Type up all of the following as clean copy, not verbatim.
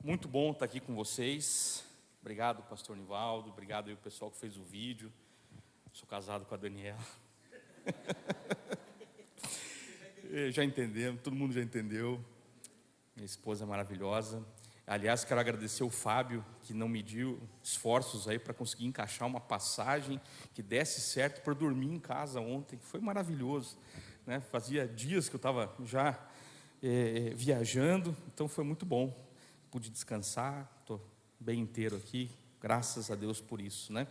Muito bom estar aqui com vocês. Obrigado, pastor Nivaldo. Obrigado aí o pessoal que fez o vídeo. Sou casado com a Daniela. Já entendemos, todo mundo já entendeu. Minha esposa é maravilhosa. Aliás, quero agradecer o Fábio, que não mediu esforços aí para conseguir encaixar uma passagem que desse certo para dormir em casa ontem. Foi maravilhoso, né? Fazia dias que eu estava já viajando, então foi muito bom. Pude descansar, estou bem inteiro aqui, graças a Deus por isso, né?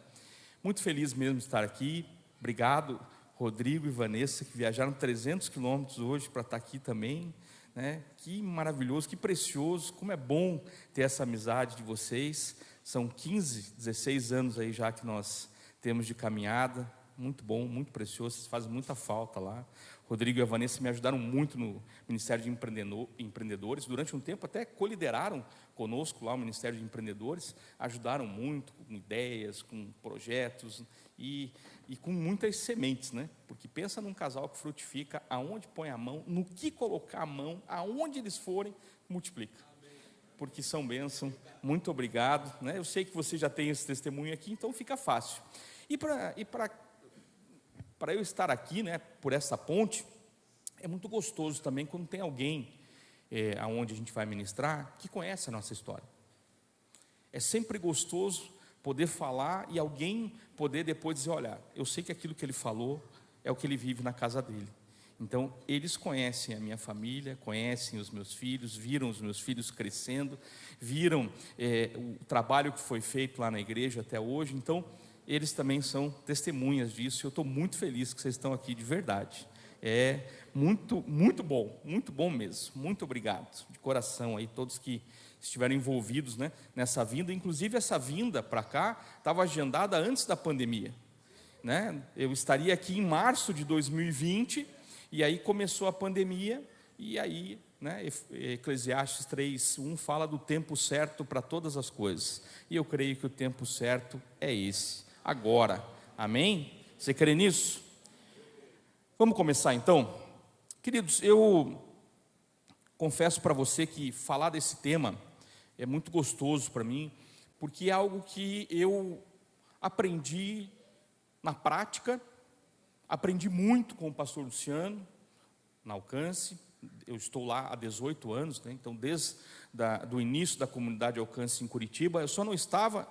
Muito feliz mesmo de estar aqui. Obrigado, Rodrigo e Vanessa, que viajaram 300 quilômetros hoje para estar aqui também, né? Que maravilhoso, que precioso, como é bom ter essa amizade de vocês. São 15, 16 anos aí já que nós temos de caminhada. Muito bom, muito precioso, vocês fazem muita falta lá. Rodrigo e a Vanessa me ajudaram muito no Ministério de Empreendedores. Durante um tempo até colideraram conosco lá o Ministério de Empreendedores. Ajudaram muito com ideias, com projetos e com muitas sementes, né? Porque pensa num casal que frutifica, aonde põe a mão, no que colocar a mão, aonde eles forem, multiplica. Porque são bênção. Muito obrigado, né? Eu sei que você já tem esse testemunho aqui, então fica fácil. E para eu estar aqui, né, por essa ponte, é muito gostoso também quando tem alguém aonde a gente vai ministrar que conhece a nossa história. É sempre gostoso poder falar e alguém poder depois dizer, olha, eu sei que aquilo que ele falou é o que ele vive na casa dele. Então, eles conhecem a minha família, conhecem os meus filhos, viram os meus filhos crescendo, viram o trabalho que foi feito lá na igreja até hoje. Então, eles também são testemunhas disso. Eu estou muito feliz que vocês estão aqui de verdade. É muito, muito bom mesmo. Muito obrigado, de coração aí, todos que estiveram envolvidos, né, nessa vinda. Inclusive, essa vinda para cá estava agendada antes da pandemia, né? Eu estaria aqui em março de 2020, e aí começou a pandemia, e aí, né, Eclesiastes 3:1 fala do tempo certo para todas as coisas. E eu creio que o tempo certo é esse. Agora, amém? Você crê nisso? Vamos começar então? Queridos, eu confesso para você que falar desse tema é muito gostoso para mim, porque é algo que eu aprendi na prática, aprendi muito com o pastor Luciano, na Alcance. Eu estou lá há 18 anos, né? Então desde do início da comunidade Alcance em Curitiba, eu não estava,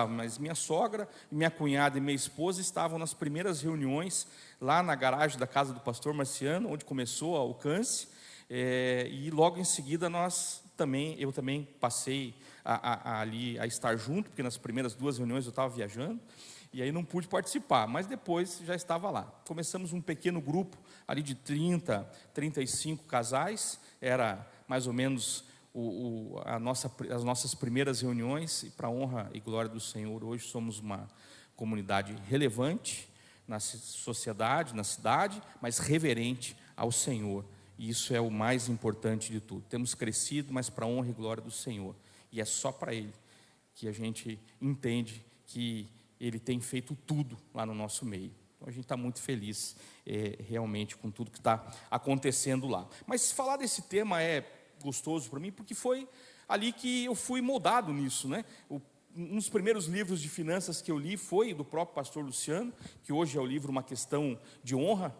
mas minha sogra, minha cunhada e minha esposa estavam nas primeiras reuniões, lá na garagem da casa do pastor Marciano, onde começou a Alcance, e logo em seguida eu também passei ali a estar junto, porque nas primeiras 2 reuniões eu estava viajando, e aí não pude participar, mas depois já estava lá. Começamos um pequeno grupo ali de 30, 35 casais, era mais ou menos as nossas primeiras reuniões, e para a honra e glória do Senhor, hoje somos uma comunidade relevante na sociedade, na cidade, mas reverente ao Senhor, e isso é o mais importante de tudo. Temos crescido, mas para a honra e glória do Senhor, e é só para Ele que a gente entende que Ele tem feito tudo lá no nosso meio. Então a gente está muito feliz realmente com tudo que está acontecendo lá. Mas falar desse tema é gostoso para mim, porque foi ali que eu fui moldado nisso, né? Um dos primeiros livros de finanças que eu li foi do próprio pastor Luciano, que hoje é o livro Uma Questão de Honra,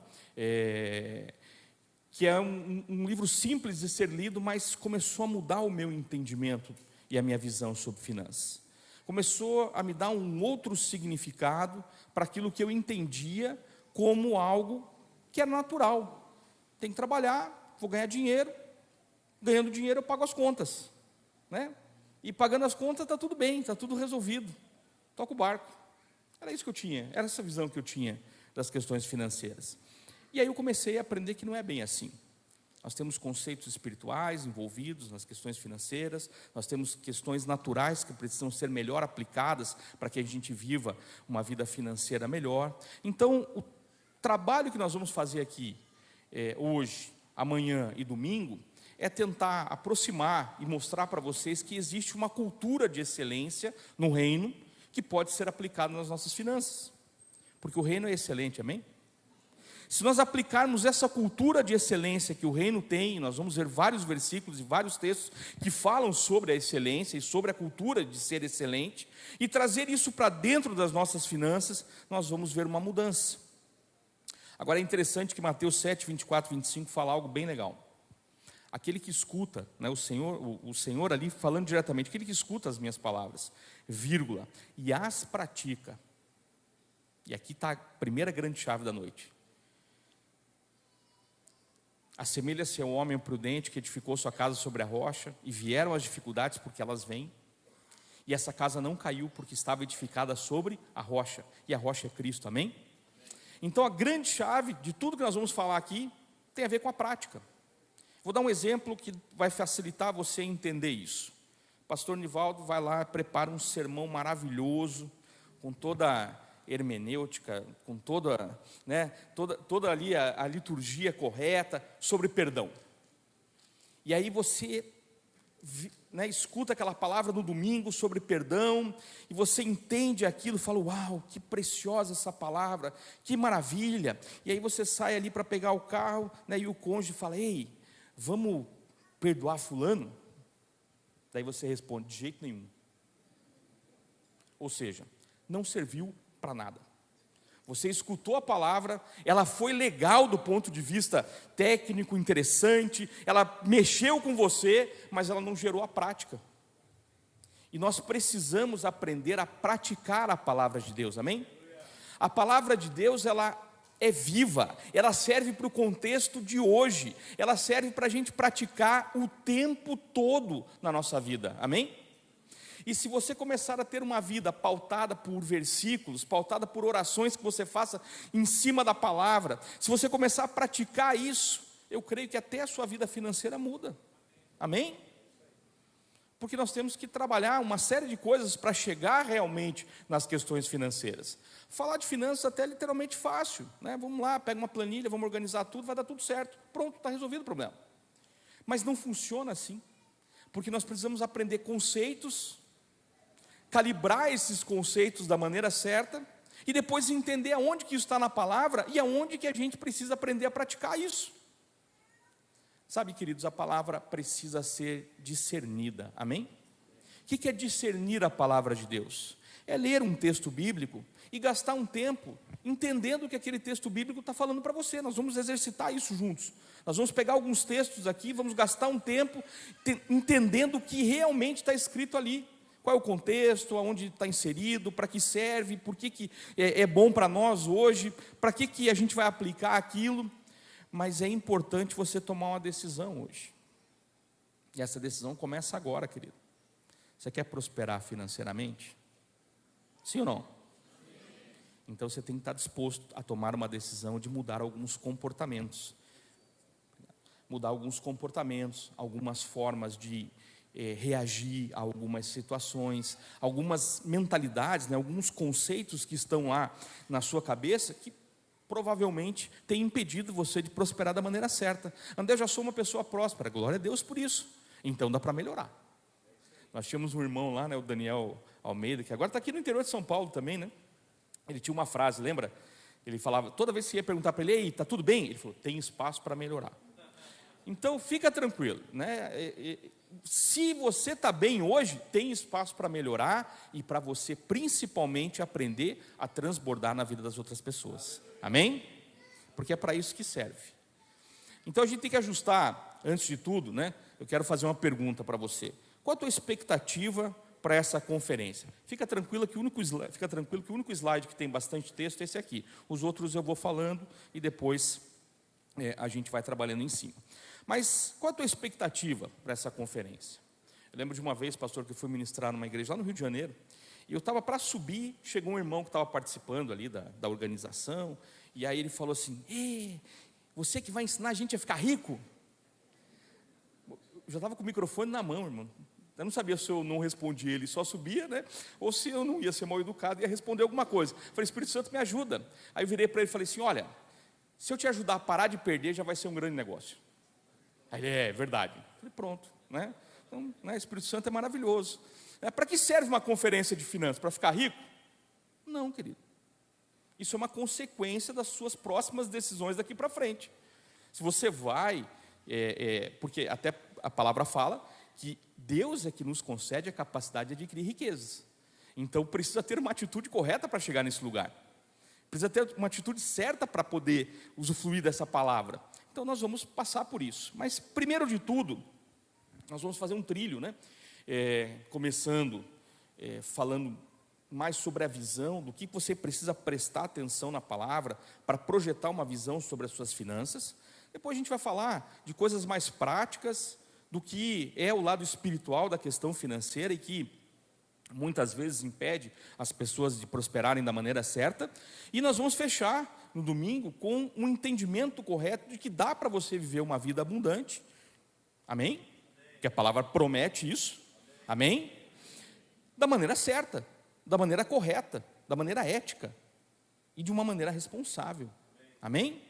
que é um livro simples de ser lido, mas começou a mudar o meu entendimento e a minha visão sobre finanças. Começou a me dar um outro significado para aquilo que eu entendia como algo que era natural. Tem que trabalhar, vou ganhar dinheiro, ganhando dinheiro eu pago as contas, né? E pagando as contas está tudo bem, está tudo resolvido, toca o barco. Era isso que eu tinha, era essa visão que eu tinha das questões financeiras. E aí eu comecei a aprender que não é bem assim. Nós temos conceitos espirituais envolvidos nas questões financeiras, nós temos questões naturais que precisam ser melhor aplicadas para que a gente viva uma vida financeira melhor. Então, o trabalho que nós vamos fazer aqui, hoje, amanhã e domingo, é tentar aproximar e mostrar para vocês que existe uma cultura de excelência no reino que pode ser aplicada nas nossas finanças, porque o reino é excelente, amém? Se nós aplicarmos essa cultura de excelência que o reino tem, nós vamos ver vários versículos e vários textos que falam sobre a excelência e sobre a cultura de ser excelente, e trazer isso para dentro das nossas finanças, nós vamos ver uma mudança. Agora é interessante que Mateus 7, 24, 25 fala algo bem legal. Aquele que escuta, né, o Senhor ali falando diretamente, aquele que escuta as minhas palavras, vírgula, e as pratica. E aqui está a primeira grande chave da noite. Assemelha-se ao homem prudente que edificou sua casa sobre a rocha, e vieram as dificuldades porque elas vêm, e essa casa não caiu porque estava edificada sobre a rocha, e a rocha é Cristo, amém? Então a grande chave de tudo que nós vamos falar aqui tem a ver com a prática. Vou dar um exemplo que vai facilitar você entender isso. O pastor Nivaldo vai lá, prepara um sermão maravilhoso, com toda a hermenêutica, com toda ali a liturgia correta, sobre perdão. E aí você escuta aquela palavra no domingo sobre perdão, e você entende aquilo, fala, uau, que preciosa essa palavra, que maravilha. E aí você sai ali para pegar o carro, e o cônjuge fala, ei, vamos perdoar fulano? Daí você responde, de jeito nenhum. Ou seja, não serviu para nada. Você escutou a palavra, ela foi legal do ponto de vista técnico, interessante, ela mexeu com você, mas ela não gerou a prática. E nós precisamos aprender a praticar a palavra de Deus, amém? A palavra de Deus, ela é viva, ela serve para o contexto de hoje, ela serve para a gente praticar o tempo todo na nossa vida, amém? E se você começar a ter uma vida pautada por versículos, pautada por orações que você faça em cima da palavra, se você começar a praticar isso, eu creio que até a sua vida financeira muda, amém? Porque nós temos que trabalhar uma série de coisas para chegar realmente nas questões financeiras. Falar de finanças até é literalmente fácil, né? Vamos lá, pega uma planilha, vamos organizar tudo, vai dar tudo certo, pronto, está resolvido o problema. Mas não funciona assim, porque nós precisamos aprender conceitos, calibrar esses conceitos da maneira certa, e depois entender aonde que isso está na palavra, e aonde que a gente precisa aprender a praticar isso. Sabe, queridos, a palavra precisa ser discernida, amém? O que é discernir a palavra de Deus? É ler um texto bíblico e gastar um tempo entendendo o que aquele texto bíblico está falando para você. Nós vamos exercitar isso juntos. Nós vamos pegar alguns textos aqui, vamos gastar um tempo entendendo o que realmente está escrito ali. Qual é o contexto, aonde está inserido, para que serve, por que é bom para nós hoje, para que a gente vai aplicar aquilo. Mas é importante você tomar uma decisão hoje. E essa decisão começa agora, querido. Você quer prosperar financeiramente? Sim ou não? Então você tem que estar disposto a tomar uma decisão de mudar alguns comportamentos. Mudar alguns comportamentos, algumas formas de reagir a algumas situações, algumas mentalidades, alguns conceitos que estão lá na sua cabeça que provavelmente tem impedido você de prosperar da maneira certa. André, eu já sou uma pessoa próspera, glória a Deus por isso. Então dá para melhorar. Nós tínhamos um irmão lá, o Daniel Almeida, que agora está aqui no interior de São Paulo também, né? Ele tinha uma frase, lembra? Ele falava, toda vez que ia perguntar para ele, ei, está tudo bem? Ele falou, tem espaço para melhorar. Então fica tranquilo, né? Se você está bem hoje, tem espaço para melhorar e para você principalmente aprender a transbordar na vida das outras pessoas, amém? Porque é para isso que serve. Então a gente tem que ajustar, antes de tudo, né? Eu quero fazer uma pergunta para você. Qual a tua expectativa para essa conferência? Fica tranquilo que o único slide que tem bastante texto é esse aqui. Os outros eu vou falando e depois a gente vai trabalhando em cima. Mas qual a tua expectativa para essa conferência? Eu lembro de uma vez, pastor, que eu fui ministrar numa igreja lá no Rio de Janeiro, e eu estava para subir, chegou um irmão que estava participando ali da organização, e aí ele falou assim, você que vai ensinar a gente a ficar rico? Eu já estava com o microfone na mão, irmão. Eu não sabia se eu não respondia, ele só subia, né? Ou se eu não ia ser mal educado e ia responder alguma coisa. Eu falei, Espírito Santo, me ajuda. Aí eu virei para ele e falei assim, olha, se eu te ajudar a parar de perder, já vai ser um grande negócio. Aí ele, é verdade. Eu falei, pronto, né? Então, Espírito Santo é maravilhoso. Para que serve uma conferência de finanças? Para ficar rico? Não, querido. Isso é uma consequência das suas próximas decisões daqui para frente. Se você vai, porque até a palavra fala que Deus é que nos concede a capacidade de adquirir riquezas. Então precisa ter uma atitude correta para chegar nesse lugar. Precisa ter uma atitude certa para poder usufruir dessa palavra. Então nós vamos passar por isso. Mas primeiro de tudo, nós vamos fazer um trilho, né? Começando falando mais sobre a visão, do que você precisa prestar atenção na palavra para projetar uma visão sobre as suas finanças. Depois a gente vai falar de coisas mais práticas, do que é o lado espiritual da questão financeira e que muitas vezes impede as pessoas de prosperarem da maneira certa. E nós vamos fechar no domingo com um entendimento correto de que dá para você viver uma vida abundante. Amém? Que a palavra promete isso. Amém? Da maneira certa, da maneira correta, da maneira ética e de uma maneira responsável. Amém?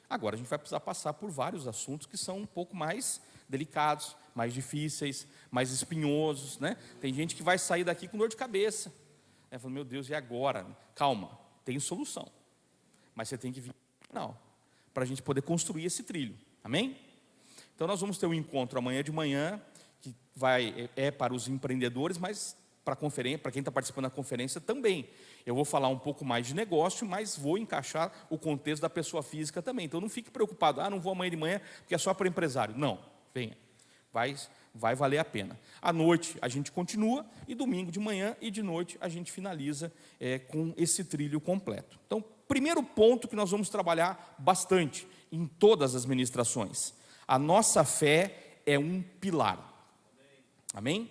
Agora a gente vai precisar passar por vários assuntos que são um pouco mais delicados, mais difíceis, mais espinhosos, né? Tem gente que vai sair daqui com dor de cabeça, falando, meu Deus, e agora? Calma, tem solução, mas você tem que vir no final, para a gente poder construir esse trilho, amém? Então nós vamos ter um encontro amanhã de manhã, que é para os empreendedores, mas para quem está participando da conferência também. Eu vou falar um pouco mais de negócio, mas vou encaixar o contexto da pessoa física também. Então não fique preocupado, não vou amanhã de manhã, porque é só para empresário. Não, venha, vai valer a pena. À noite a gente continua, e domingo de manhã e de noite a gente finaliza com esse trilho completo. Então, primeiro ponto que nós vamos trabalhar bastante em todas as ministrações: a nossa fé é um pilar. Amém?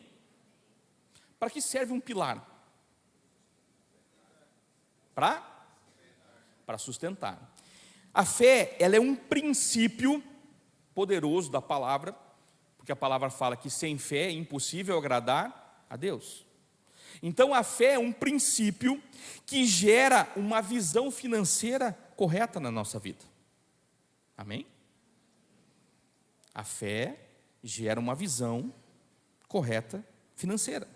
Para que serve um pilar? Para sustentar. A fé, ela é um princípio poderoso da palavra, porque a palavra fala que sem fé é impossível agradar a Deus. Então a fé é um princípio que gera uma visão financeira correta na nossa vida. Amém? A fé gera uma visão correta financeira.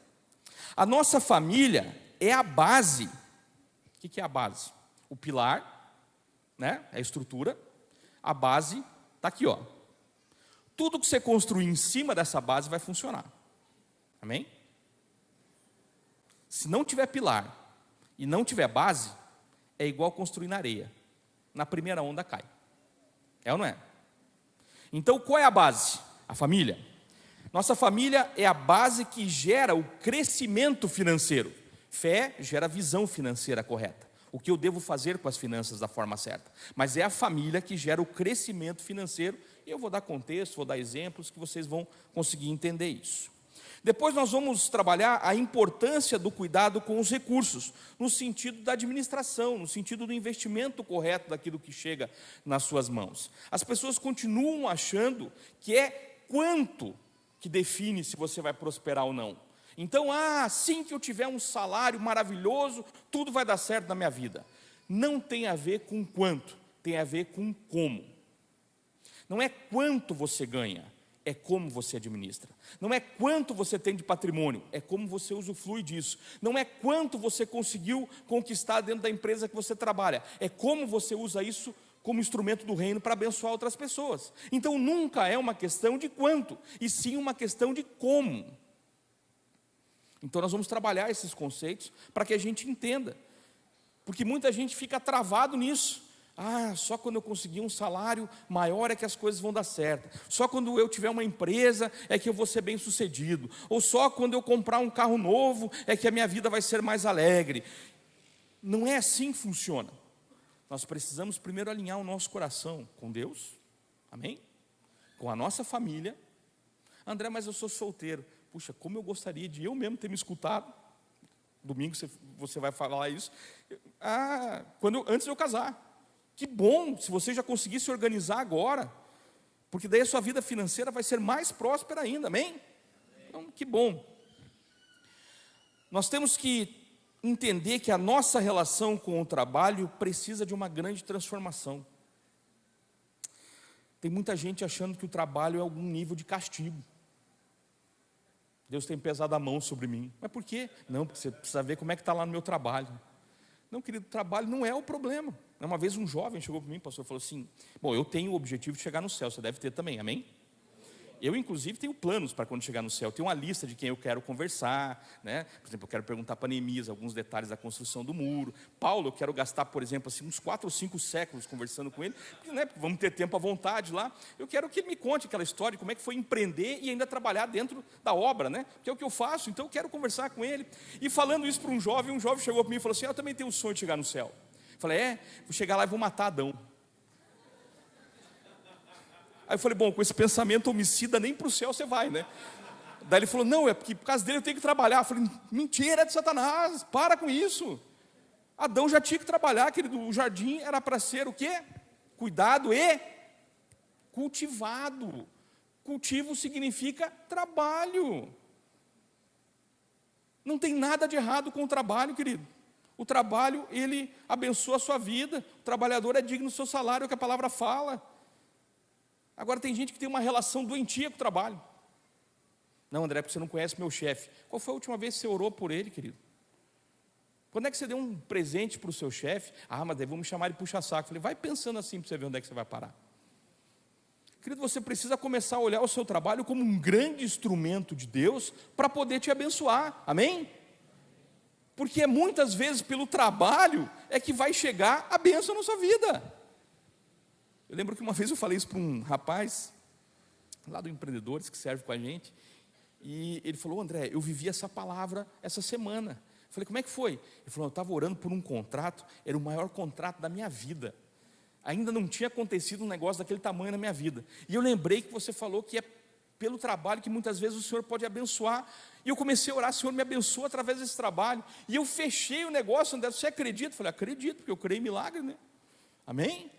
A nossa família é a base. O que é a base? O pilar, né? É a estrutura. A base está aqui, ó. Tudo que você construir em cima dessa base vai funcionar. Amém? Se não tiver pilar e não tiver base, é igual construir na areia. Na primeira onda cai. É ou não é? Então qual é a base? A família. Nossa família é a base que gera o crescimento financeiro. Fé gera visão financeira correta. O que eu devo fazer com as finanças da forma certa. Mas é a família que gera o crescimento financeiro. E eu vou dar contexto, vou dar exemplos que vocês vão conseguir entender isso. Depois nós vamos trabalhar a importância do cuidado com os recursos, no sentido da administração, no sentido do investimento correto daquilo que chega nas suas mãos. As pessoas continuam achando que é quanto que define se você vai prosperar ou não. Então, assim que eu tiver um salário maravilhoso, tudo vai dar certo na minha vida. Não tem a ver com quanto, tem a ver com como. Não é quanto você ganha, é como você administra. Não é quanto você tem de patrimônio, é como você usufrui disso. Não é quanto você conseguiu conquistar dentro da empresa que você trabalha, é como você usa isso como instrumento do reino para abençoar outras pessoas. Então nunca é uma questão de quanto, e sim uma questão de como. Então nós vamos trabalhar esses conceitos para que a gente entenda, porque muita gente fica travado nisso. Só quando eu conseguir um salário maior é que as coisas vão dar certo. Só quando eu tiver uma empresa é que eu vou ser bem sucedido. Ou só quando eu comprar um carro novo é que a minha vida vai ser mais alegre. Não é assim que funciona. Nós precisamos primeiro alinhar o nosso coração com Deus, amém? Com a nossa família. André, mas eu sou solteiro. Puxa, como eu gostaria de eu mesmo ter me escutado. Domingo você vai falar isso. Antes de eu casar. Que bom se você já conseguir se organizar agora, porque daí a sua vida financeira vai ser mais próspera ainda, amém? Então, que bom. Nós temos que entender que a nossa relação com o trabalho precisa de uma grande transformação. Tem muita gente achando que o trabalho é algum nível de castigo. Deus tem pesado a mão sobre mim. Mas por quê? Não, porque você precisa ver como é que está lá no meu trabalho. Não, querido, trabalho não é o problema. Uma vez um jovem chegou para mim, pastor, falou assim: bom, eu tenho o objetivo de chegar no céu, você deve ter também, amém? Eu, inclusive, tenho planos para quando chegar no céu. Eu tenho uma lista de quem eu quero conversar, né? Por exemplo, eu quero perguntar para Neemias alguns detalhes da construção do muro. Paulo, eu quero gastar, por exemplo, assim, uns 4 ou 5 séculos conversando com ele, porque, né, vamos ter tempo à vontade lá. Eu quero que ele me conte aquela história de como é que foi empreender e ainda trabalhar dentro da obra, né? Que é o que eu faço, então eu quero conversar com ele. E falando isso para um jovem chegou para mim e falou assim: eu também tenho um sonho de chegar no céu. Eu falei: vou chegar lá e vou matar Adão. Aí eu falei: bom, com esse pensamento homicida nem para o céu você vai, né? Daí ele falou: não, é porque por causa dele eu tenho que trabalhar. Eu falei: mentira, é de Satanás, para com isso. Adão já tinha que trabalhar, querido. O jardim era para ser o quê? Cuidado e cultivado. Cultivo significa trabalho. Não tem nada de errado com o trabalho, querido. O trabalho, ele abençoa a sua vida. O trabalhador é digno do seu salário, é o que a palavra fala. Agora tem gente que tem uma relação doentia com o trabalho. Não, André, porque você não conhece meu chefe. Qual foi a última vez que você orou por ele, querido? Quando é que você deu um presente para o seu chefe? Mas daí vamos chamar ele puxa-saco. Falei: vai pensando assim para você ver onde é que você vai parar. Querido, você precisa começar a olhar o seu trabalho como um grande instrumento de Deus para poder te abençoar. Amém? Porque é muitas vezes pelo trabalho é que vai chegar a bênção na sua vida. Eu lembro que uma vez eu falei isso para um rapaz lá do Empreendedores, que serve com a gente, e ele falou: André, eu vivi essa palavra essa semana. Eu falei: como é que foi? Ele falou: eu estava orando por um contrato, era o maior contrato da minha vida. Ainda não tinha acontecido um negócio daquele tamanho na minha vida. E eu lembrei que você falou que é pelo trabalho que muitas vezes o Senhor pode abençoar. E eu comecei a orar: Senhor, me abençoa através desse trabalho. E eu fechei o negócio. André, você acredita? Eu falei: acredito, porque eu creio em milagre, né? Amém?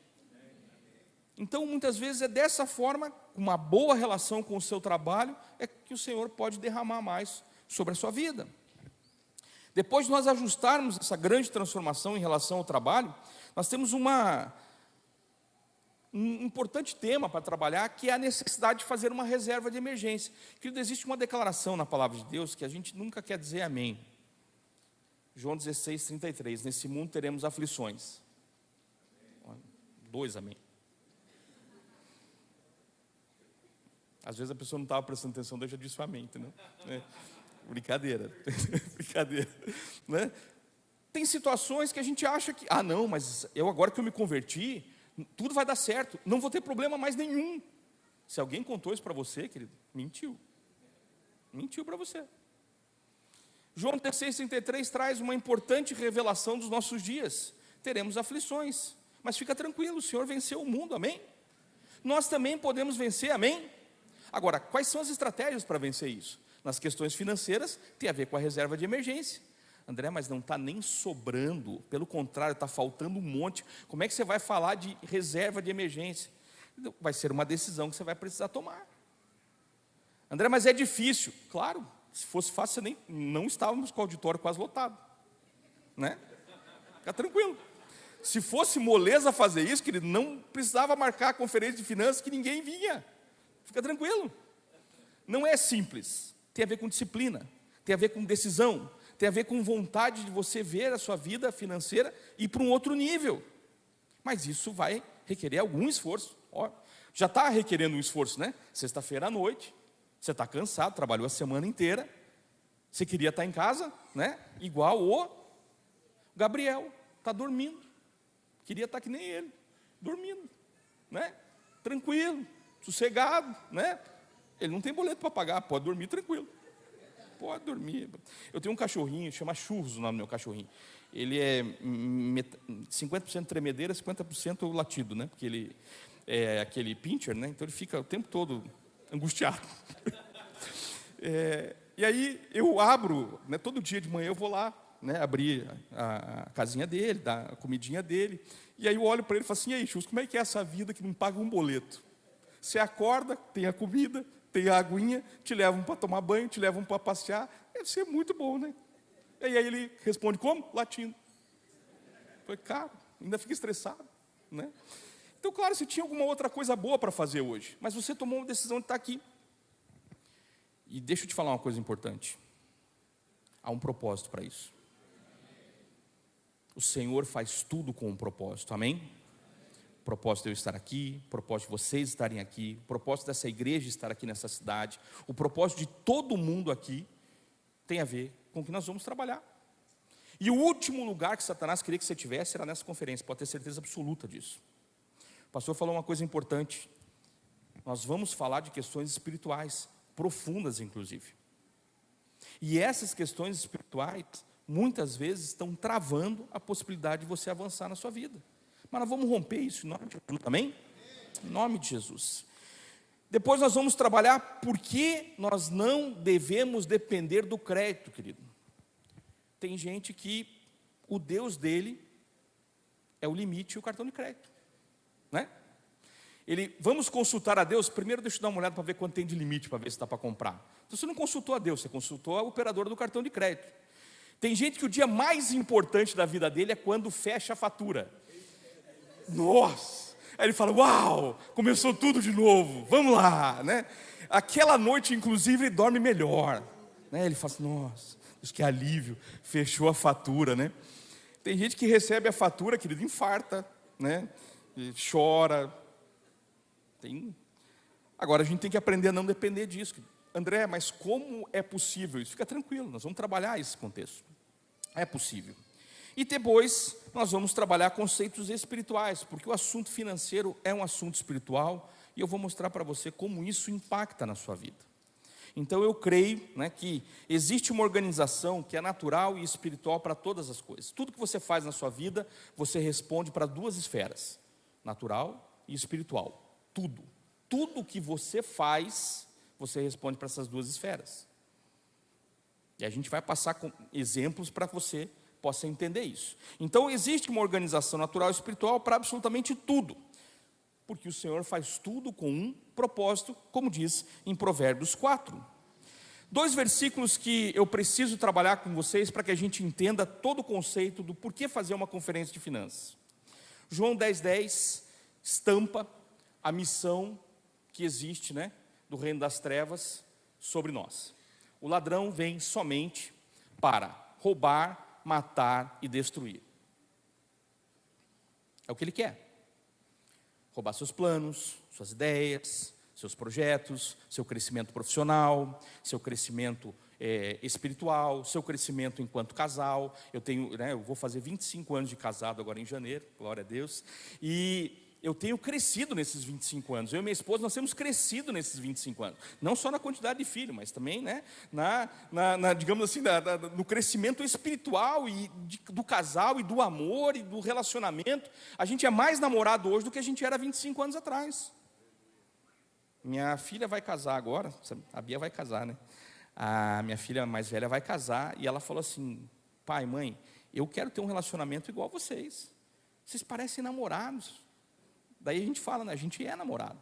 Então, muitas vezes é dessa forma, uma boa relação com o seu trabalho, é que o Senhor pode derramar mais sobre a sua vida. Depois de nós ajustarmos essa grande transformação em relação ao trabalho, nós temos um importante tema para trabalhar, que é a necessidade de fazer uma reserva de emergência. Querido, existe uma declaração na palavra de Deus que a gente nunca quer dizer amém. João 16:33, nesse mundo teremos aflições. 2 amém. Às vezes a pessoa não estava prestando atenção, daí já disse amém, entendeu? Brincadeira, brincadeira, né? Tem situações que a gente acha que, não, mas agora que eu me converti, tudo vai dar certo, não vou ter problema mais nenhum. Se alguém contou isso para você, querido, mentiu para você. João 16:33 traz uma importante revelação dos nossos dias: teremos aflições, mas fica tranquilo, o Senhor venceu o mundo, amém? Nós também podemos vencer, amém? Agora, quais são as estratégias para vencer isso? Nas questões financeiras, tem a ver com a reserva de emergência. André, mas não está nem sobrando, pelo contrário, está faltando um monte. Como é que você vai falar de reserva de emergência? Vai ser uma decisão que você vai precisar tomar. André, mas é difícil. Claro, se fosse fácil, não estávamos com o auditório quase lotado, né? Fica tranquilo. Se fosse moleza fazer isso, querido, não precisava marcar a conferência de finanças que ninguém vinha. Fica tranquilo. Não é simples. Tem a ver com disciplina, tem a ver com decisão, tem a ver com vontade de você ver a sua vida financeira ir para um outro nível. Mas isso vai requerer algum esforço. Já está requerendo um esforço, né? Sexta-feira à noite, você está cansado, trabalhou a semana inteira, você queria estar em casa, né? Igual o Gabriel, está dormindo. Queria estar que nem ele, dormindo, né? Tranquilo, sossegado, né? Ele não tem boleto para pagar, pode dormir tranquilo. Pode dormir. Eu tenho um cachorrinho, chama Churros o nome do meu cachorrinho. Ele é 50% tremedeira, 50% latido, né? Porque ele é aquele pincher, né? Então ele fica o tempo todo angustiado. E aí eu abro, né? Todo dia de manhã eu vou lá, né? Abrir a casinha dele, dar a comidinha dele. E aí eu olho para ele e falo assim: e aí, Churros, como é que é essa vida que não paga um boleto? Você acorda, tem a comida, tem a aguinha, te levam para tomar banho, te levam para passear. Deve ser muito bom, né? E aí ele responde como? Latindo. Falei: cara, ainda fica estressado, né? Então, claro, você tinha alguma outra coisa boa para fazer hoje, mas você tomou uma decisão de estar aqui. E deixa eu te falar uma coisa importante. Há um propósito para isso. o Senhor faz tudo com um propósito, amém? O propósito de eu estar aqui, o propósito de vocês estarem aqui, o propósito dessa igreja estar aqui nessa cidade, o propósito de todo mundo aqui, tem a ver com o que nós vamos trabalhar. E o último lugar que Satanás queria que você tivesse era nessa conferência, pode ter certeza absoluta disso. O pastor falou uma coisa importante, nós vamos falar de questões espirituais, profundas inclusive. E essas questões espirituais, muitas vezes, estão travando a possibilidade de você avançar na sua vida. Mas nós vamos romper isso em nome de Jesus, amém? Em nome de Jesus. Depois nós vamos trabalhar por que nós não devemos depender do crédito, querido. Tem gente que o Deus dele é o limite e o cartão de crédito, né? Vamos consultar a Deus, primeiro deixa eu dar uma olhada para ver quanto tem de limite, para ver se dá para comprar. Então você não consultou a Deus, você consultou a operadora do cartão de crédito. Tem gente que o dia mais importante da vida dele é quando fecha a fatura. Nossa! Aí ele fala, uau, começou tudo de novo, vamos lá, né? Aquela noite, inclusive, ele dorme melhor, né? Ele fala assim, nossa, Deus, que alívio, fechou a fatura, né? Tem gente que recebe a fatura, querido, infarta, né? E chora. Agora a gente tem que aprender a não depender disso. André, mas como é possível isso? Fica tranquilo, nós vamos trabalhar esse contexto. É possível. E depois nós vamos trabalhar conceitos espirituais, porque o assunto financeiro é um assunto espiritual, e eu vou mostrar para você como isso impacta na sua vida. Então eu creio, né, que existe uma organização que é natural e espiritual para todas as coisas. Tudo que você faz na sua vida, você responde para duas esferas, natural e espiritual. Tudo que você faz, você responde para essas duas esferas. E a gente vai passar com exemplos para que você possa entender isso. Então existe uma organização natural e espiritual para absolutamente tudo, porque o Senhor faz tudo com um propósito, como diz em Provérbios 4. 2 versículos que eu preciso trabalhar com vocês para que a gente entenda todo o conceito do porquê fazer uma conferência de finanças. João 10:10 estampa a missão que existe, né, do reino das trevas sobre nós. O ladrão vem somente para roubar, matar e destruir. É o que ele quer. Roubar seus planos, suas ideias, seus projetos, seu crescimento profissional, seu crescimento espiritual, seu crescimento enquanto casal. Eu vou fazer 25 anos de casado agora em janeiro, glória a Deus, e eu tenho crescido nesses 25 anos, eu e minha esposa, nós temos crescido nesses 25 anos, não só na quantidade de filhos, mas também, né, digamos assim, no crescimento espiritual, e do casal, e do amor, e do relacionamento. A gente é mais namorado hoje do que a gente era 25 anos atrás. Minha filha vai casar agora, a Bia vai casar, né? A minha filha mais velha vai casar, e ela falou assim, pai, mãe, eu quero ter um relacionamento igual a vocês parecem namorados. Daí a gente fala, né? A gente é namorado.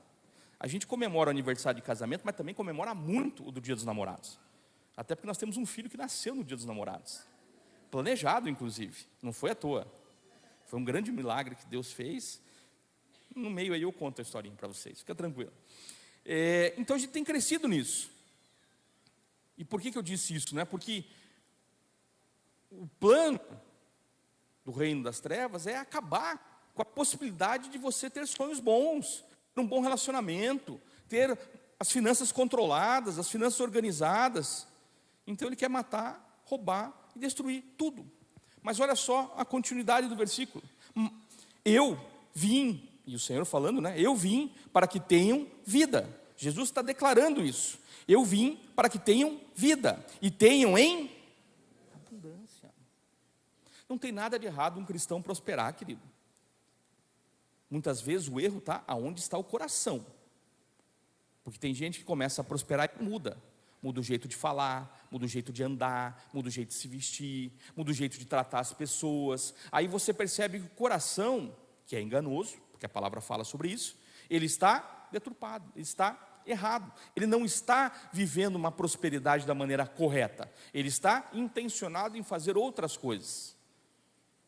A gente comemora o aniversário de casamento, mas também comemora muito o do Dia dos Namorados. Até porque nós temos um filho que nasceu no Dia dos Namorados. Planejado, inclusive. Não foi à toa. Foi um grande milagre que Deus fez. No meio aí eu conto a historinha para vocês. Fica tranquilo. Então a gente tem crescido nisso. E por que eu disse isso? Né? Porque o plano do reino das trevas é acabar com a possibilidade de você ter sonhos bons, ter um bom relacionamento, ter as finanças controladas, as finanças organizadas. Então ele quer matar, roubar e destruir tudo. Mas olha só a continuidade do versículo. Eu vim, e o Senhor falando, né? Eu vim para que tenham vida. Jesus está declarando isso. Eu vim para que tenham vida, e tenham em abundância. Não tem nada de errado um cristão prosperar, querido. Muitas vezes o erro está aonde está o coração. Porque tem gente que começa a prosperar e muda o jeito de falar, muda o jeito de andar, muda o jeito de se vestir, muda o jeito de tratar as pessoas. Aí você percebe que o coração, que é enganoso, porque a palavra fala sobre isso, ele está deturpado, ele está errado. Ele não está vivendo uma prosperidade da maneira correta. Ele está intencionado em fazer outras coisas.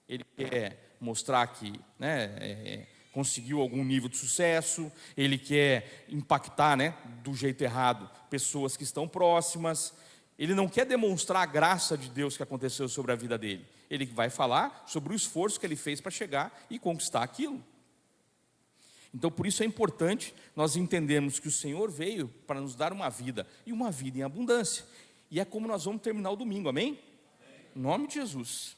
Ele quer mostrar que, né, conseguiu algum nível de sucesso, ele quer impactar, né, do jeito errado, pessoas que estão próximas. Ele não quer demonstrar a graça de Deus que aconteceu sobre a vida dele. Ele vai falar sobre o esforço que ele fez para chegar e conquistar aquilo. Então, por isso é importante nós entendermos que o Senhor veio para nos dar uma vida, e uma vida em abundância. E é como nós vamos terminar o domingo, amém? Em nome de Jesus.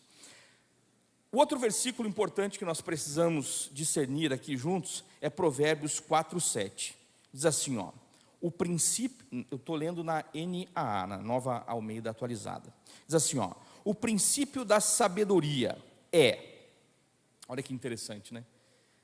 O outro versículo importante que nós precisamos discernir aqui juntos é Provérbios 4:7. Diz assim, ó, o princípio, eu estou lendo na NAA, na Nova Almeida Atualizada. Diz assim, ó, o princípio da sabedoria é, olha que interessante, né?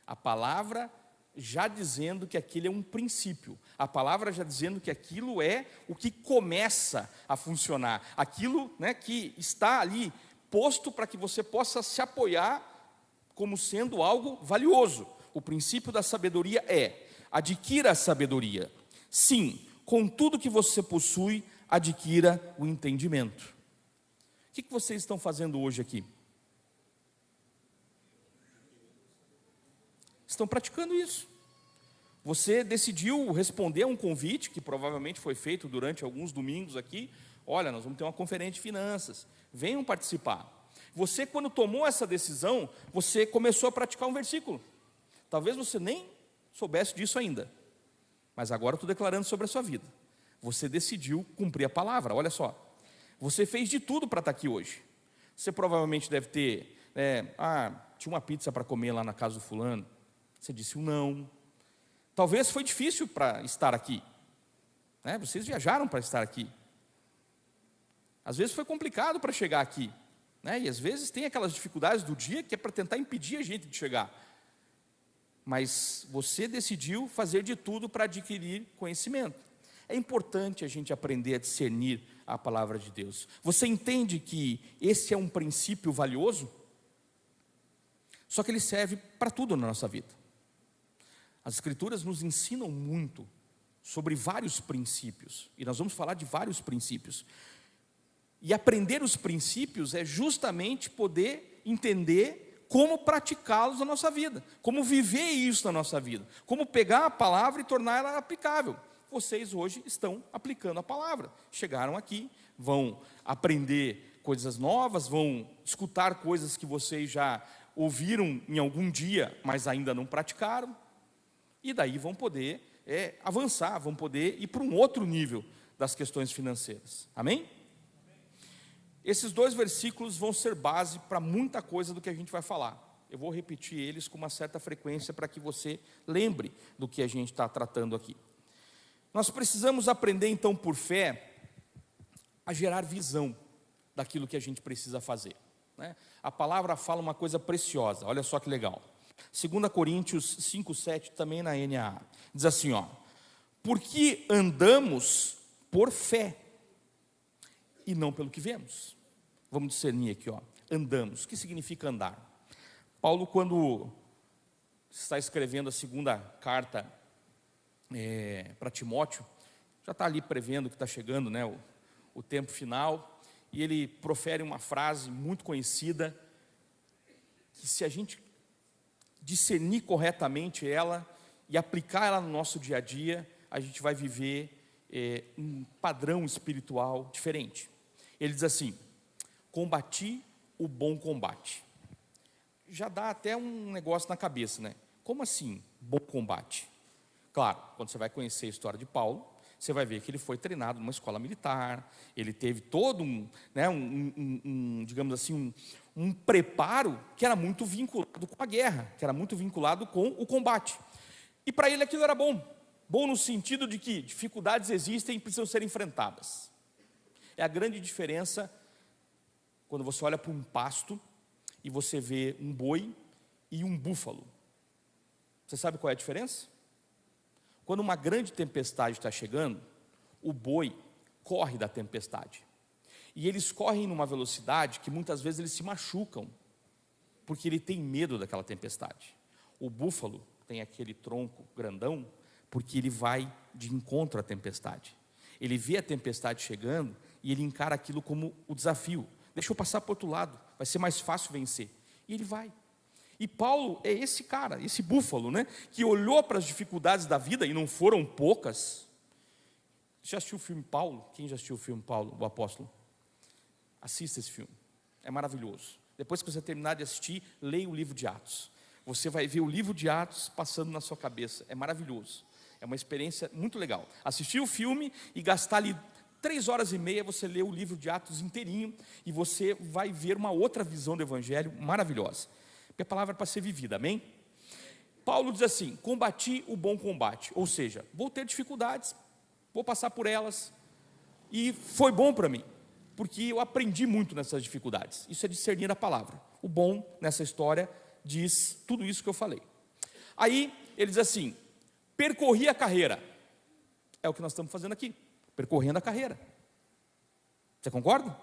A palavra já dizendo que aquilo é um princípio, a palavra já dizendo que aquilo é o que começa a funcionar, aquilo, né, que está ali posto para que você possa se apoiar como sendo algo valioso. O princípio da sabedoria é: adquira a sabedoria. Sim, com tudo que você possui, adquira o entendimento. O que vocês estão fazendo hoje aqui? Estão praticando isso. Você decidiu responder a um convite que provavelmente foi feito durante alguns domingos aqui. Olha, nós vamos ter uma conferência de finanças, venham participar. Você, quando tomou essa decisão, você começou a praticar um versículo. Talvez você nem soubesse disso ainda, mas agora eu estou declarando sobre a sua vida. Você decidiu cumprir a palavra. Olha só, você fez de tudo para estar aqui hoje. Você provavelmente deve ter, tinha uma pizza para comer lá na casa do fulano, você disse um não. Talvez foi difícil para estar aqui, né? Vocês viajaram para estar aqui. Às vezes foi complicado para chegar aqui, né? E às vezes tem aquelas dificuldades do dia que é para tentar impedir a gente de chegar. Mas você decidiu fazer de tudo para adquirir conhecimento. É importante a gente aprender a discernir a palavra de Deus. Você entende que esse é um princípio valioso? Só que ele serve para tudo na nossa vida. As Escrituras nos ensinam muito sobre vários princípios, e nós vamos falar de vários princípios. E aprender os princípios é justamente poder entender como praticá-los na nossa vida, como viver isso na nossa vida, como pegar a palavra e torná-la aplicável. Vocês hoje estão aplicando a palavra, chegaram aqui, vão aprender coisas novas, vão escutar coisas que vocês já ouviram em algum dia, mas ainda não praticaram, e daí vão poder avançar, vão poder ir para um outro nível das questões financeiras. Amém? Esses dois versículos vão ser base para muita coisa do que a gente vai falar. Eu vou repetir eles com uma certa frequência para que você lembre do que a gente está tratando aqui. Nós precisamos aprender então por fé a gerar visão daquilo que a gente precisa fazer, né? A palavra fala uma coisa preciosa, olha só que legal. 2 Coríntios 5:7, também na NAA, diz assim, ó: porque andamos por fé e não pelo que vemos. Vamos discernir aqui, ó, andamos. O que significa andar? Paulo, quando está escrevendo a segunda carta para Timóteo, já está ali prevendo que está chegando, né, o tempo final, e ele profere uma frase muito conhecida, que se a gente discernir corretamente ela e aplicar ela no nosso dia a dia, a gente vai viver um padrão espiritual diferente. Ele diz assim: combati o bom combate. Já dá até um negócio na cabeça, né? Como assim, bom combate? Claro, quando você vai conhecer a história de Paulo, você vai ver que ele foi treinado numa escola militar, ele teve todo digamos assim, um preparo que era muito vinculado com a guerra, que era muito vinculado com o combate. E para ele aquilo era bom no sentido de que dificuldades existem e precisam ser enfrentadas. É a grande diferença quando você olha para um pasto e você vê um boi e um búfalo. Você sabe qual é a diferença? Quando uma grande tempestade está chegando, o boi corre da tempestade. E eles correm numa velocidade que muitas vezes eles se machucam, porque ele tem medo daquela tempestade. O búfalo tem aquele tronco grandão, porque ele vai de encontro à tempestade. Ele vê a tempestade chegando e ele encara aquilo como o desafio. Deixa eu passar para o outro lado, vai ser mais fácil vencer. E ele vai. E Paulo é esse cara, esse búfalo, né, que olhou para as dificuldades da vida, e não foram poucas. Já assistiu o filme Paulo? Quem já assistiu o filme Paulo, o apóstolo? Assista esse filme, é maravilhoso. Depois que você terminar de assistir, leia o livro de Atos. Você vai ver o livro de Atos passando na sua cabeça. É maravilhoso. É uma experiência muito legal. Assistir o filme e gastar ali 3 horas e meia, você lê o livro de Atos inteirinho, e você vai ver uma outra visão do Evangelho maravilhosa. Porque a palavra é para ser vivida, amém? Paulo diz assim: combati o bom combate. Ou seja, vou ter dificuldades, vou passar por elas, e foi bom para mim, porque eu aprendi muito nessas dificuldades. Isso é discernir a palavra. O bom nessa história diz tudo isso que eu falei. Aí ele diz assim: percorri a carreira. É o que nós estamos fazendo aqui, percorrendo a carreira. Você concorda?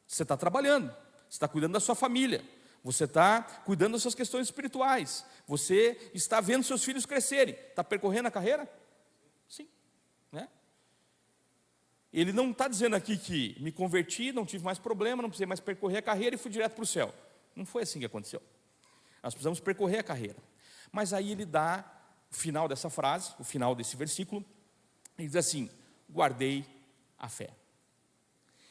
Você está trabalhando, você está cuidando da sua família, você está cuidando das suas questões espirituais, você está vendo seus filhos crescerem. Está percorrendo a carreira? Sim, né? Ele não está dizendo aqui que me converti, não tive mais problema, não precisei mais percorrer a carreira e fui direto para o céu. Não foi assim que aconteceu. Nós precisamos percorrer a carreira. Mas aí ele dá o final dessa frase, o final desse versículo, ele diz assim: guardei a fé.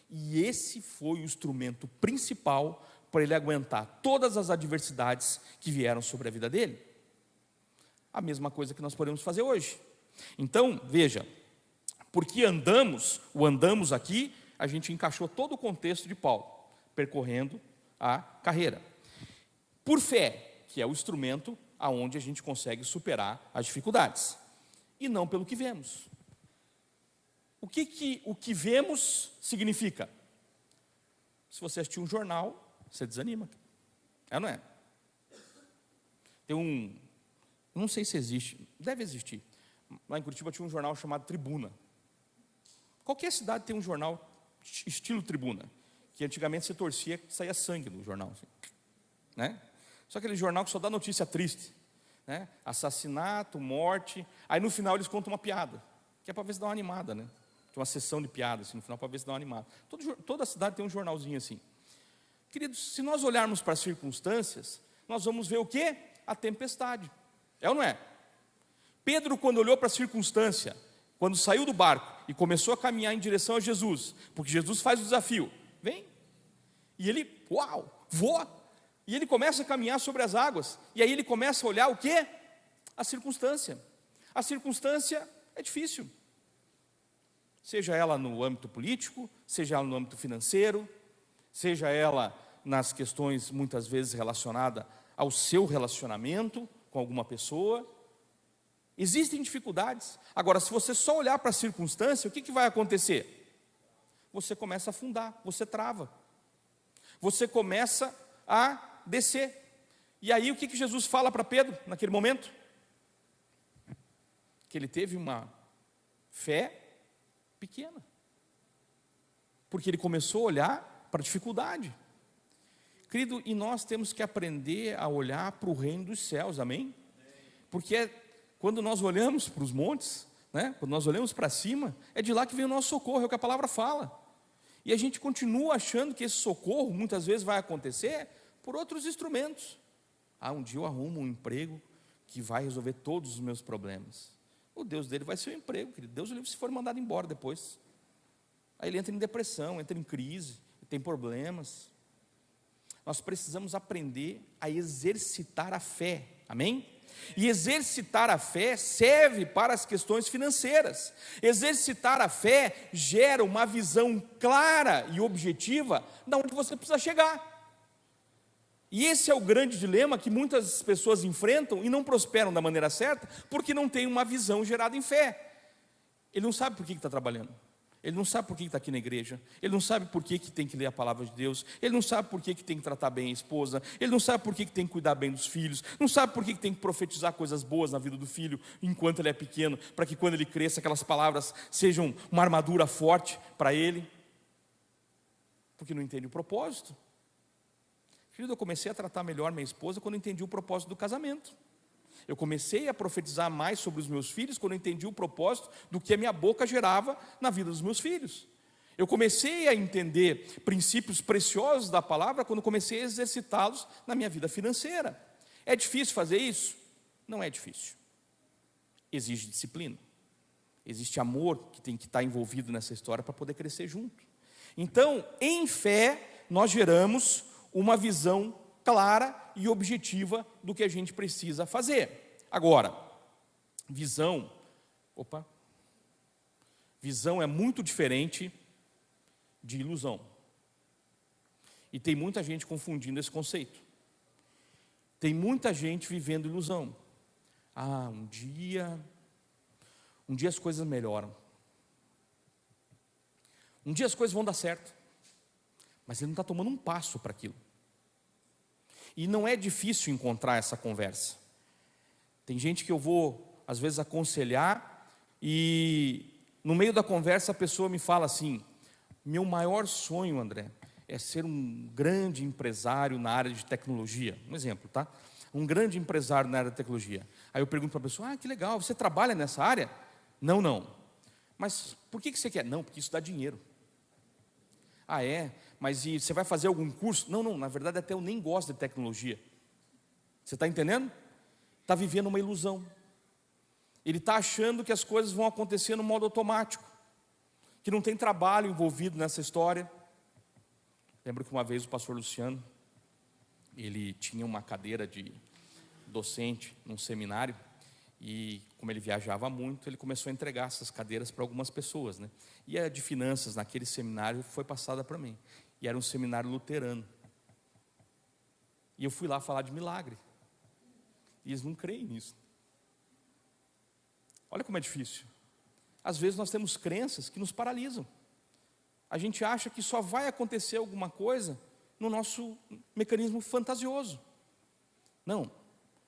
E esse foi o instrumento principal para ele aguentar todas as adversidades que vieram sobre a vida dele. A mesma coisa que nós podemos fazer hoje. Então, veja, porque o andamos aqui, a gente encaixou todo o contexto de Paulo, percorrendo a carreira. Por fé, que é o instrumento aonde a gente consegue superar as dificuldades, e não pelo que vemos. O que vemos significa? Se você assistir um jornal, você desanima. É ou não é? Tem não sei se existe, deve existir. Lá em Curitiba tinha um jornal chamado Tribuna. Qualquer cidade tem um jornal estilo Tribuna, que antigamente você torcia que saía sangue do jornal, assim, né? Só aquele jornal que só dá notícia triste, né? Assassinato, morte. Aí no final eles contam uma piada, que é para ver se dá uma animada, né? Tem uma sessão de piadas assim, no final, para ver se dá uma animada. Toda cidade tem um jornalzinho assim. Queridos, se nós olharmos para as circunstâncias, nós vamos ver o quê? A tempestade. É ou não é? Pedro, quando olhou para a circunstância, quando saiu do barco e começou a caminhar em direção a Jesus, porque Jesus faz o desafio, vem, e ele, uau, voa, e ele começa a caminhar sobre as águas, e aí ele começa a olhar o quê? A circunstância. A circunstância é difícil, seja ela no âmbito político, seja ela no âmbito financeiro, seja ela nas questões muitas vezes relacionadas ao seu relacionamento com alguma pessoa. Existem dificuldades. Agora, se você só olhar para a circunstância, o que vai acontecer? Você começa a afundar, você trava, você começa a descer. E aí o que Jesus fala para Pedro naquele momento? Que ele teve uma fé pequena, porque ele começou a olhar para a dificuldade. Querido, e nós temos que aprender a olhar para o reino dos céus, amém? Porque quando nós olhamos para os montes, né, quando nós olhamos para cima, é de lá que vem o nosso socorro, é o que a palavra fala. E a gente continua achando que esse socorro muitas vezes vai acontecer por outros instrumentos. Um dia eu arrumo um emprego que vai resolver todos os meus problemas. O Deus dele vai ser o emprego, querido. Deus o livre se for mandado embora depois. Aí ele entra em depressão, entra em crise, tem problemas. Nós precisamos aprender a exercitar a fé, amém? E exercitar a fé serve para as questões financeiras. Exercitar a fé gera uma visão clara e objetiva de onde você precisa chegar. E esse é o grande dilema que muitas pessoas enfrentam e não prosperam da maneira certa, porque não tem uma visão gerada em fé. Ele não sabe por que está trabalhando, ele não sabe por que está aqui na igreja, ele não sabe por que tem que ler a palavra de Deus, ele não sabe por que tem que tratar bem a esposa, ele não sabe por que tem que cuidar bem dos filhos, não sabe por que tem que profetizar coisas boas na vida do filho enquanto ele é pequeno, para que quando ele cresça aquelas palavras sejam uma armadura forte para ele, porque não entende o propósito. Querido, eu comecei a tratar melhor minha esposa quando eu entendi o propósito do casamento. Eu comecei a profetizar mais sobre os meus filhos quando eu entendi o propósito do que a minha boca gerava na vida dos meus filhos. Eu comecei a entender princípios preciosos da palavra quando comecei a exercitá-los na minha vida financeira. É difícil fazer isso? Não é difícil. Exige disciplina. Existe amor que tem que estar envolvido nessa história para poder crescer junto. Então, em fé, nós geramos uma visão clara e objetiva do que a gente precisa fazer. Agora, visão é muito diferente de ilusão. E tem muita gente confundindo esse conceito. Tem muita gente vivendo ilusão. Um dia as coisas melhoram. Um dia as coisas vão dar certo. Mas ele não está tomando um passo para aquilo. E não é difícil encontrar essa conversa. Tem gente que eu vou, às vezes, aconselhar, e no meio da conversa a pessoa me fala assim: meu maior sonho, André, é ser um grande empresário na área de tecnologia. Um exemplo, tá? Um grande empresário na área de tecnologia. Aí eu pergunto para a pessoa: que legal, você trabalha nessa área? Não. Mas por que você quer? Não, porque isso dá dinheiro. Mas e você vai fazer algum curso? Não, na verdade até eu nem gosto de tecnologia. Você está entendendo? Está vivendo uma ilusão. Ele está achando que as coisas vão acontecer no modo automático, que não tem trabalho envolvido nessa história. Lembro que uma vez o pastor Luciano, ele tinha uma cadeira de docente num seminário, e como ele viajava muito, ele começou a entregar essas cadeiras para algumas pessoas, né? E a de finanças naquele seminário foi passada para mim, e era um seminário luterano, e eu fui lá falar de milagre, e eles não creem nisso. Olha como é difícil. Às vezes nós temos crenças que nos paralisam. A gente acha que só vai acontecer alguma coisa no nosso mecanismo fantasioso. Não,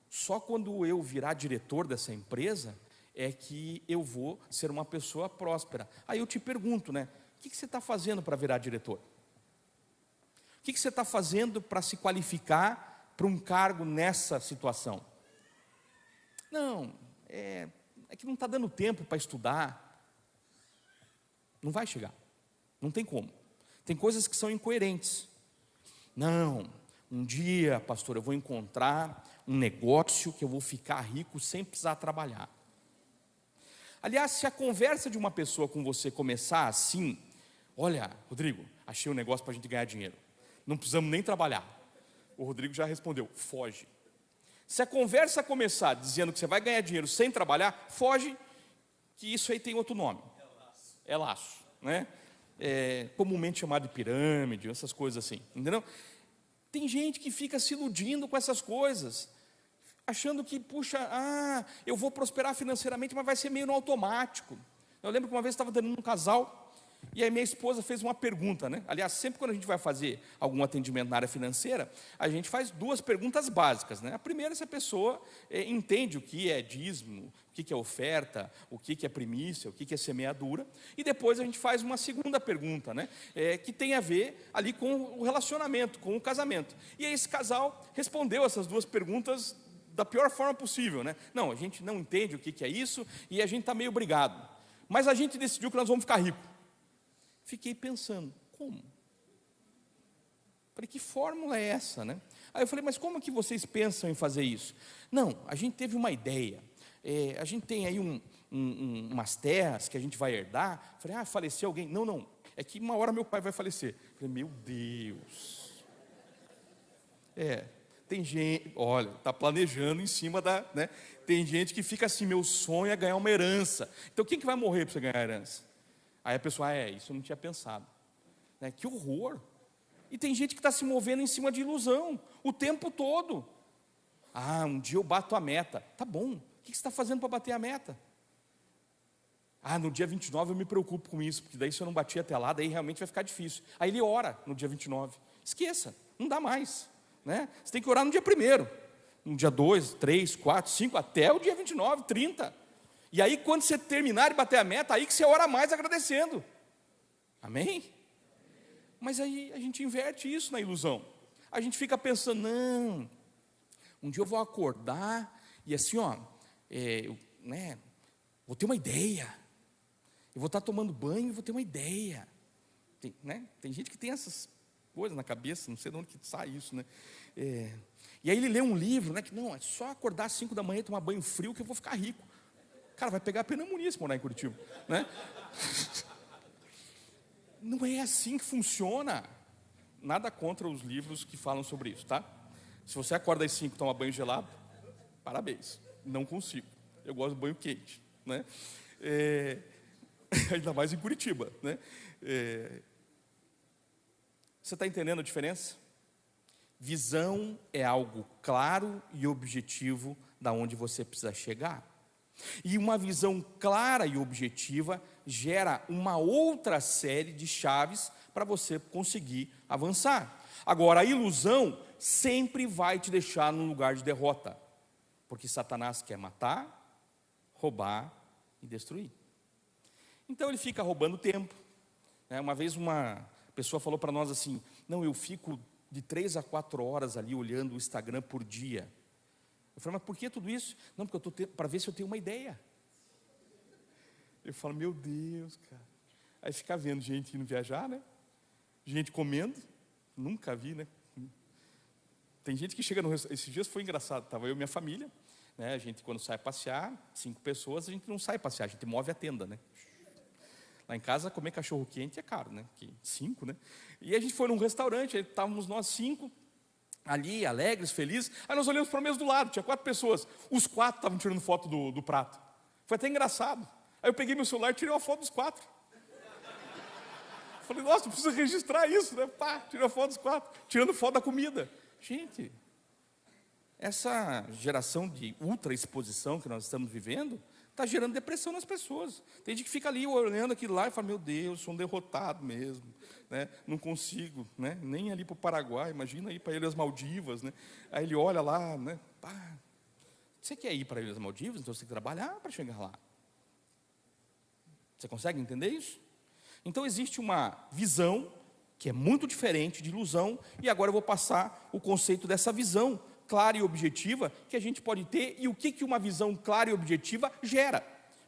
só quando eu virar diretor dessa empresa é que eu vou ser uma pessoa próspera. Aí eu te pergunto, né? O que você está fazendo para virar diretor? O que você está fazendo para se qualificar para um cargo nessa situação? Não, é que não está dando tempo para estudar. Não vai chegar, não tem como. Tem coisas que são incoerentes. Não, um dia, pastor, eu vou encontrar um negócio que eu vou ficar rico sem precisar trabalhar. Aliás, se a conversa de uma pessoa com você começar assim: olha, Rodrigo, achei um negócio para a gente ganhar dinheiro, não precisamos nem trabalhar. O Rodrigo já respondeu: foge. Se a conversa começar dizendo que você vai ganhar dinheiro sem trabalhar, foge, que isso aí tem outro nome. É laço, né? Comumente chamado de pirâmide, essas coisas assim, entendeu? Tem gente que fica se iludindo com essas coisas, achando que, eu vou prosperar financeiramente, mas vai ser meio no automático. Eu lembro que uma vez estava dando um casal, e aí minha esposa fez uma pergunta, né? Aliás, sempre quando a gente vai fazer algum atendimento na área financeira, a gente faz duas perguntas básicas, né? A primeira é se a pessoa entende o que é dízimo, o que é oferta, o que é primícia, o que é semeadura, e depois a gente faz uma segunda pergunta, né? Que tem a ver ali com o relacionamento, com o casamento. E aí esse casal respondeu essas duas perguntas da pior forma possível, né? Não, a gente não entende o que é isso, e a gente está meio brigado, mas a gente decidiu que nós vamos ficar ricos. Fiquei pensando, como? Falei, que fórmula é essa, né? Aí eu falei, mas como que vocês pensam em fazer isso? Não, a gente teve uma ideia. A gente tem aí umas terras que a gente vai herdar. Falei, faleceu alguém? Não, é que uma hora meu pai vai falecer. Falei, meu Deus. Tem gente, olha, está planejando em cima né? Tem gente que fica assim, meu sonho é ganhar uma herança. Então quem que vai morrer para você ganhar a herança? Aí a pessoa, isso eu não tinha pensado, né? Que horror. E tem gente que está se movendo em cima de ilusão o tempo todo. Um dia eu bato a meta. Tá bom, o que você está fazendo para bater a meta? No dia 29 eu me preocupo com isso, porque daí se eu não bater até lá, daí realmente vai ficar difícil. Aí ele ora no dia 29. Esqueça, não dá mais, né? Você tem que orar no dia 1º, no dia 2, 3, 4, 5, até o dia 29, 30. E aí quando você terminar de bater a meta, aí que você ora mais agradecendo. Amém? Mas aí a gente inverte isso na ilusão. A gente fica pensando, não, um dia eu vou acordar e assim, vou ter uma ideia. Eu vou estar tomando banho e vou ter uma ideia. Tem gente que tem essas coisas na cabeça, não sei de onde que sai isso, né? E aí ele lê um livro, né? Que não, é só acordar às 5 da manhã e tomar banho frio que eu vou ficar rico. Cara, vai pegar pneumonia se morar em Curitiba, né? Não é assim que funciona. Nada contra os livros que falam sobre isso, tá? Se você acorda às 5 e toma banho gelado, parabéns. Não consigo. Eu gosto de banho quente, né? Ainda mais em Curitiba, né? Você está entendendo a diferença? Visão é algo claro e objetivo da onde você precisa chegar. E uma visão clara e objetiva gera uma outra série de chaves para você conseguir avançar. Agora, a ilusão sempre vai te deixar num lugar de derrota, porque Satanás quer matar, roubar e destruir. Então ele fica roubando tempo. Uma vez uma pessoa falou para nós assim: não, eu fico de 3 a 4 horas ali olhando o Instagram por dia. Eu falei, mas por que tudo isso? Não, porque eu estou para ver se eu tenho uma ideia. Eu falo, meu Deus, cara. Aí fica vendo gente indo viajar, né? Gente comendo, nunca vi, né? Tem gente que chega no restaurante. Esses dias foi engraçado, estava eu e minha família, né? A gente, quando sai passear, 5 pessoas, a gente não sai passear, a gente move a tenda, né? Lá em casa, comer cachorro quente é caro, né? 5, né? E a gente foi num restaurante, estávamos nós 5, ali, alegres, felizes. Aí nós olhamos para a mesa do lado, tinha 4 pessoas. Os 4 estavam tirando foto do prato. Foi até engraçado. Aí eu peguei meu celular e tirei uma foto dos 4. Falei, nossa, eu preciso registrar isso, né? Pá, tirei a foto dos 4, tirando foto da comida. Gente, essa geração de ultra exposição que nós estamos vivendo está gerando depressão nas pessoas. Tem gente que fica ali olhando aquilo lá e fala, meu Deus, sou um derrotado mesmo, né? Não consigo, né? Nem ali para o Paraguai, imagina ir para Ilhas Maldivas, né? Aí ele olha lá, né? Pá, você quer ir para Ilhas Maldivas, então você tem que trabalhar para chegar lá. Você consegue entender isso? Então existe uma visão que é muito diferente de ilusão, e agora eu vou passar o conceito dessa visão clara e objetiva que a gente pode ter e o que uma visão clara e objetiva gera.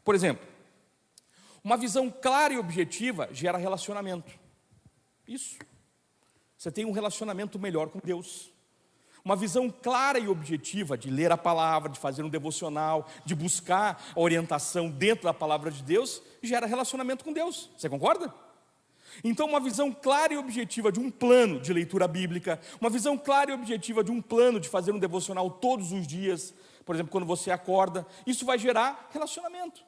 Por exemplo, uma visão clara e objetiva gera relacionamento. Isso. Você tem um relacionamento melhor com Deus. Uma visão clara e objetiva de ler a palavra, de fazer um devocional, de buscar a orientação dentro da palavra de Deus, gera relacionamento com Deus. Você concorda? Então, uma visão clara e objetiva de um plano de leitura bíblica, uma visão clara e objetiva de um plano de fazer um devocional todos os dias, por exemplo, quando você acorda, isso vai gerar relacionamento.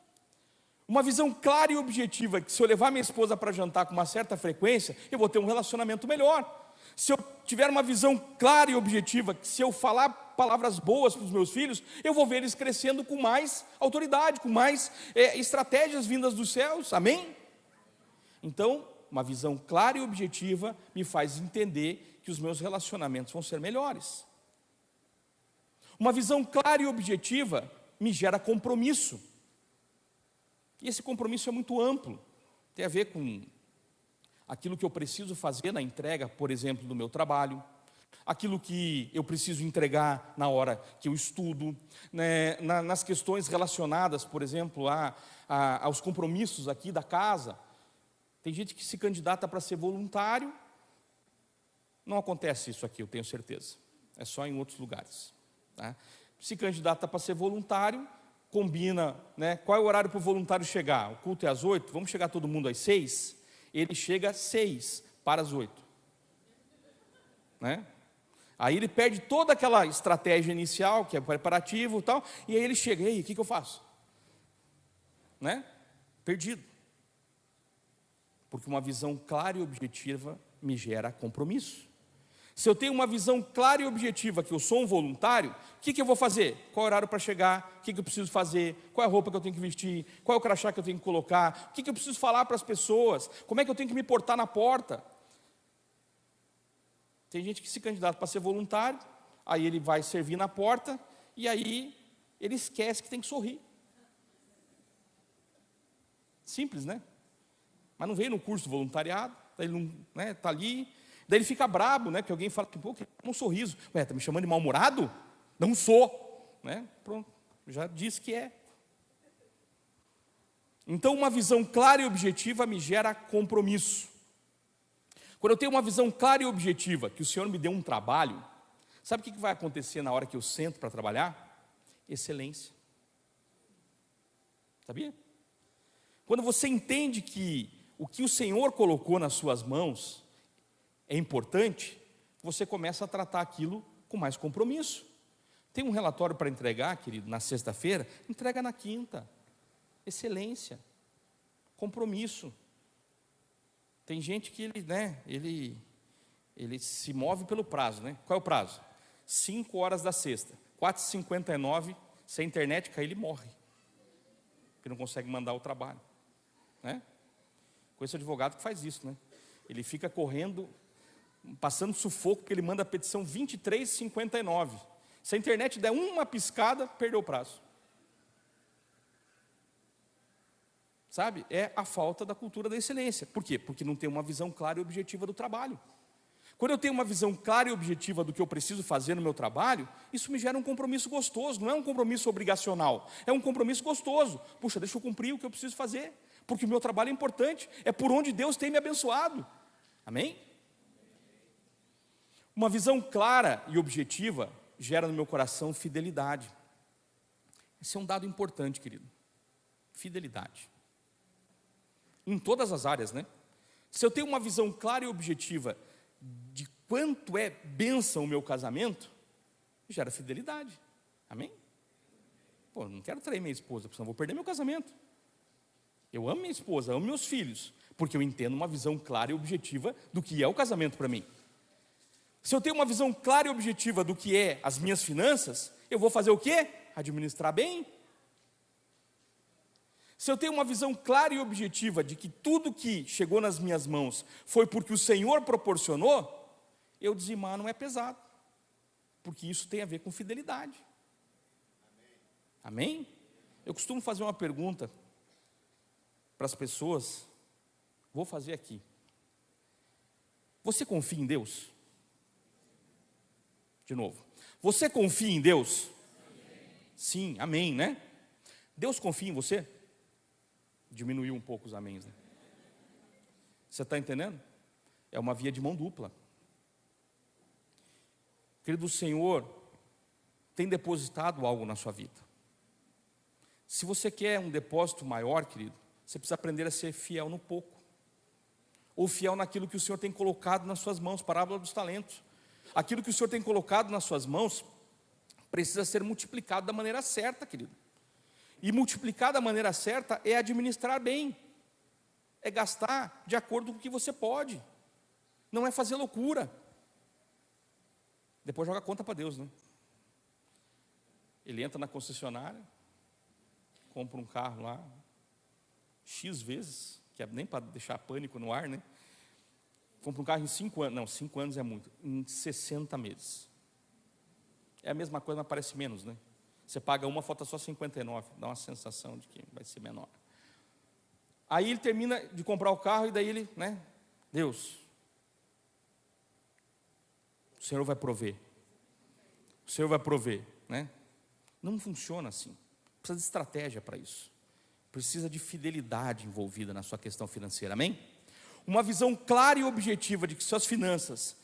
Uma visão clara e objetiva que se eu levar minha esposa para jantar com uma certa frequência, eu vou ter um relacionamento melhor. Se eu tiver uma visão clara e objetiva, que se eu falar palavras boas para os meus filhos, eu vou ver eles crescendo com mais autoridade, com mais estratégias vindas dos céus, amém? Então, uma visão clara e objetiva me faz entender que os meus relacionamentos vão ser melhores. Uma visão clara e objetiva me gera compromisso. E esse compromisso é muito amplo, tem a ver com aquilo que eu preciso fazer na entrega, por exemplo, do meu trabalho, aquilo que eu preciso entregar na hora que eu estudo, né, nas questões relacionadas, por exemplo, aos compromissos aqui da casa. Tem gente que se candidata para ser voluntário, não acontece isso aqui, eu tenho certeza, é só em outros lugares, tá? Se candidata para ser voluntário, combina, né, qual é o horário para o voluntário chegar? O culto é às 8, vamos chegar todo mundo às 6? Ele chega às 6 para as 8, né? Aí ele perde toda aquela estratégia inicial, que é preparativo e tal, e aí ele chega, e aí, o que eu faço? Né? Perdido. Porque uma visão clara e objetiva me gera compromisso. Se eu tenho uma visão clara e objetiva que eu sou um voluntário, o que eu vou fazer? Qual é o horário para chegar? O que eu preciso fazer? Qual é a roupa que eu tenho que vestir? Qual é o crachá que eu tenho que colocar? O que eu preciso falar para as pessoas? Como é que eu tenho que me portar na porta? Tem gente que se candidata para ser voluntário, aí ele vai servir na porta, e aí ele esquece que tem que sorrir. Simples, né? Mas não veio no curso de voluntariado, daí ele não, né, tá ali, daí ele fica brabo, né, que alguém fala, pô, que um sorriso. Ué, tá me chamando de mal-humorado? Não sou, né? Pronto, já disse que é. Então, uma visão clara e objetiva me gera compromisso. Quando eu tenho uma visão clara e objetiva, que o Senhor me deu um trabalho, sabe o que vai acontecer na hora que eu sento para trabalhar? Excelência. Sabia? Quando você entende que o Senhor colocou nas suas mãos é importante, você começa a tratar aquilo com mais compromisso. Tem um relatório para entregar, querido, na sexta-feira, entrega na quinta. Excelência, compromisso. Tem gente que ele se move pelo prazo, né? Qual é o prazo? 5 horas da sexta, 4h59, se a internet cair, ele morre, porque não consegue mandar o trabalho, né? Conheço advogado que faz isso, né? Ele fica correndo, passando sufoco, porque ele manda a petição 23h59. Se a internet der uma piscada, perdeu o prazo. Sabe? É a falta da cultura da excelência. Por quê? Porque não tem uma visão clara e objetiva do trabalho. Quando eu tenho uma visão clara e objetiva do que eu preciso fazer no meu trabalho, isso me gera um compromisso gostoso, não é um compromisso obrigacional, é um compromisso gostoso. Puxa, deixa eu cumprir o que eu preciso fazer, porque o meu trabalho é importante, é por onde Deus tem me abençoado. Amém? Uma visão clara e objetiva gera no meu coração fidelidade. Esse é um dado importante, querido. Fidelidade. Em todas as áreas, né? Se eu tenho uma visão clara e objetiva de quanto é bênção o meu casamento, gera fidelidade. Amém? Pô, não quero trair minha esposa, porque senão vou perder meu casamento. Eu amo minha esposa, amo meus filhos, porque eu entendo uma visão clara e objetiva do que é o casamento para mim. Se eu tenho uma visão clara e objetiva do que é as minhas finanças, eu vou fazer o quê? Administrar bem. Se eu tenho uma visão clara e objetiva de que tudo que chegou nas minhas mãos foi porque o Senhor proporcionou, eu dizimar não é pesado, porque isso tem a ver com fidelidade. Amém? Eu costumo fazer uma pergunta para as pessoas, vou fazer aqui. Você confia em Deus? De novo. Você confia em Deus? Sim, amém, né? Deus confia em você? Diminuiu um pouco os améns, né? Você está entendendo? É uma via de mão dupla. Querido, o Senhor tem depositado algo na sua vida. Se você quer um depósito maior, querido, você precisa aprender a ser fiel no pouco, ou fiel naquilo que o Senhor tem colocado nas suas mãos. Parábola dos talentos. Aquilo que o Senhor tem colocado nas suas mãos precisa ser multiplicado da maneira certa, querido. E multiplicar da maneira certa é administrar bem, é gastar de acordo com o que você pode, não é fazer loucura. Depois joga a conta para Deus, né? Ele entra na concessionária, compra um carro lá, X vezes, que é nem para deixar pânico no ar, né? Compra um carro em 5 anos, não, 5 anos é muito, em 60 meses. É a mesma coisa, mas parece menos, né? Você paga uma, falta só 59, dá uma sensação de que vai ser menor. Aí ele termina de comprar o carro e daí ele, né? Deus, o Senhor vai prover. O Senhor vai prover, né? Não funciona assim. Precisa de estratégia para isso. Precisa de fidelidade envolvida na sua questão financeira, amém? Uma visão clara e objetiva de que suas finanças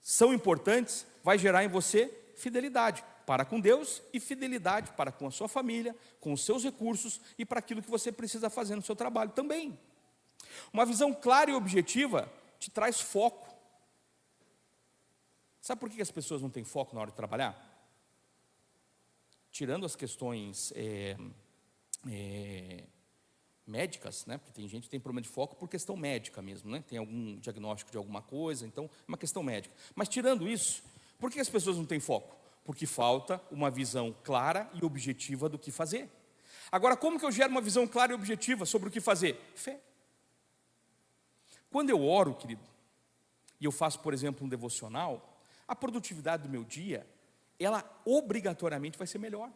são importantes, vai gerar em você fidelidade para com Deus e fidelidade para com a sua família, com os seus recursos e para aquilo que você precisa fazer no seu trabalho também. Uma visão clara e objetiva te traz foco. Sabe por que as pessoas não têm foco na hora de trabalhar? Tirando as questões médicas, né? Porque tem gente que tem problema de foco por questão médica mesmo, né? Tem algum diagnóstico de alguma coisa, então é uma questão médica. Mas tirando isso, por que as pessoas não têm foco? Porque falta uma visão clara e objetiva do que fazer. Agora, como que eu gero uma visão clara e objetiva sobre o que fazer? Fé. Quando eu oro, querido, e eu faço, por exemplo, um devocional, a produtividade do meu dia, ela obrigatoriamente vai ser melhor.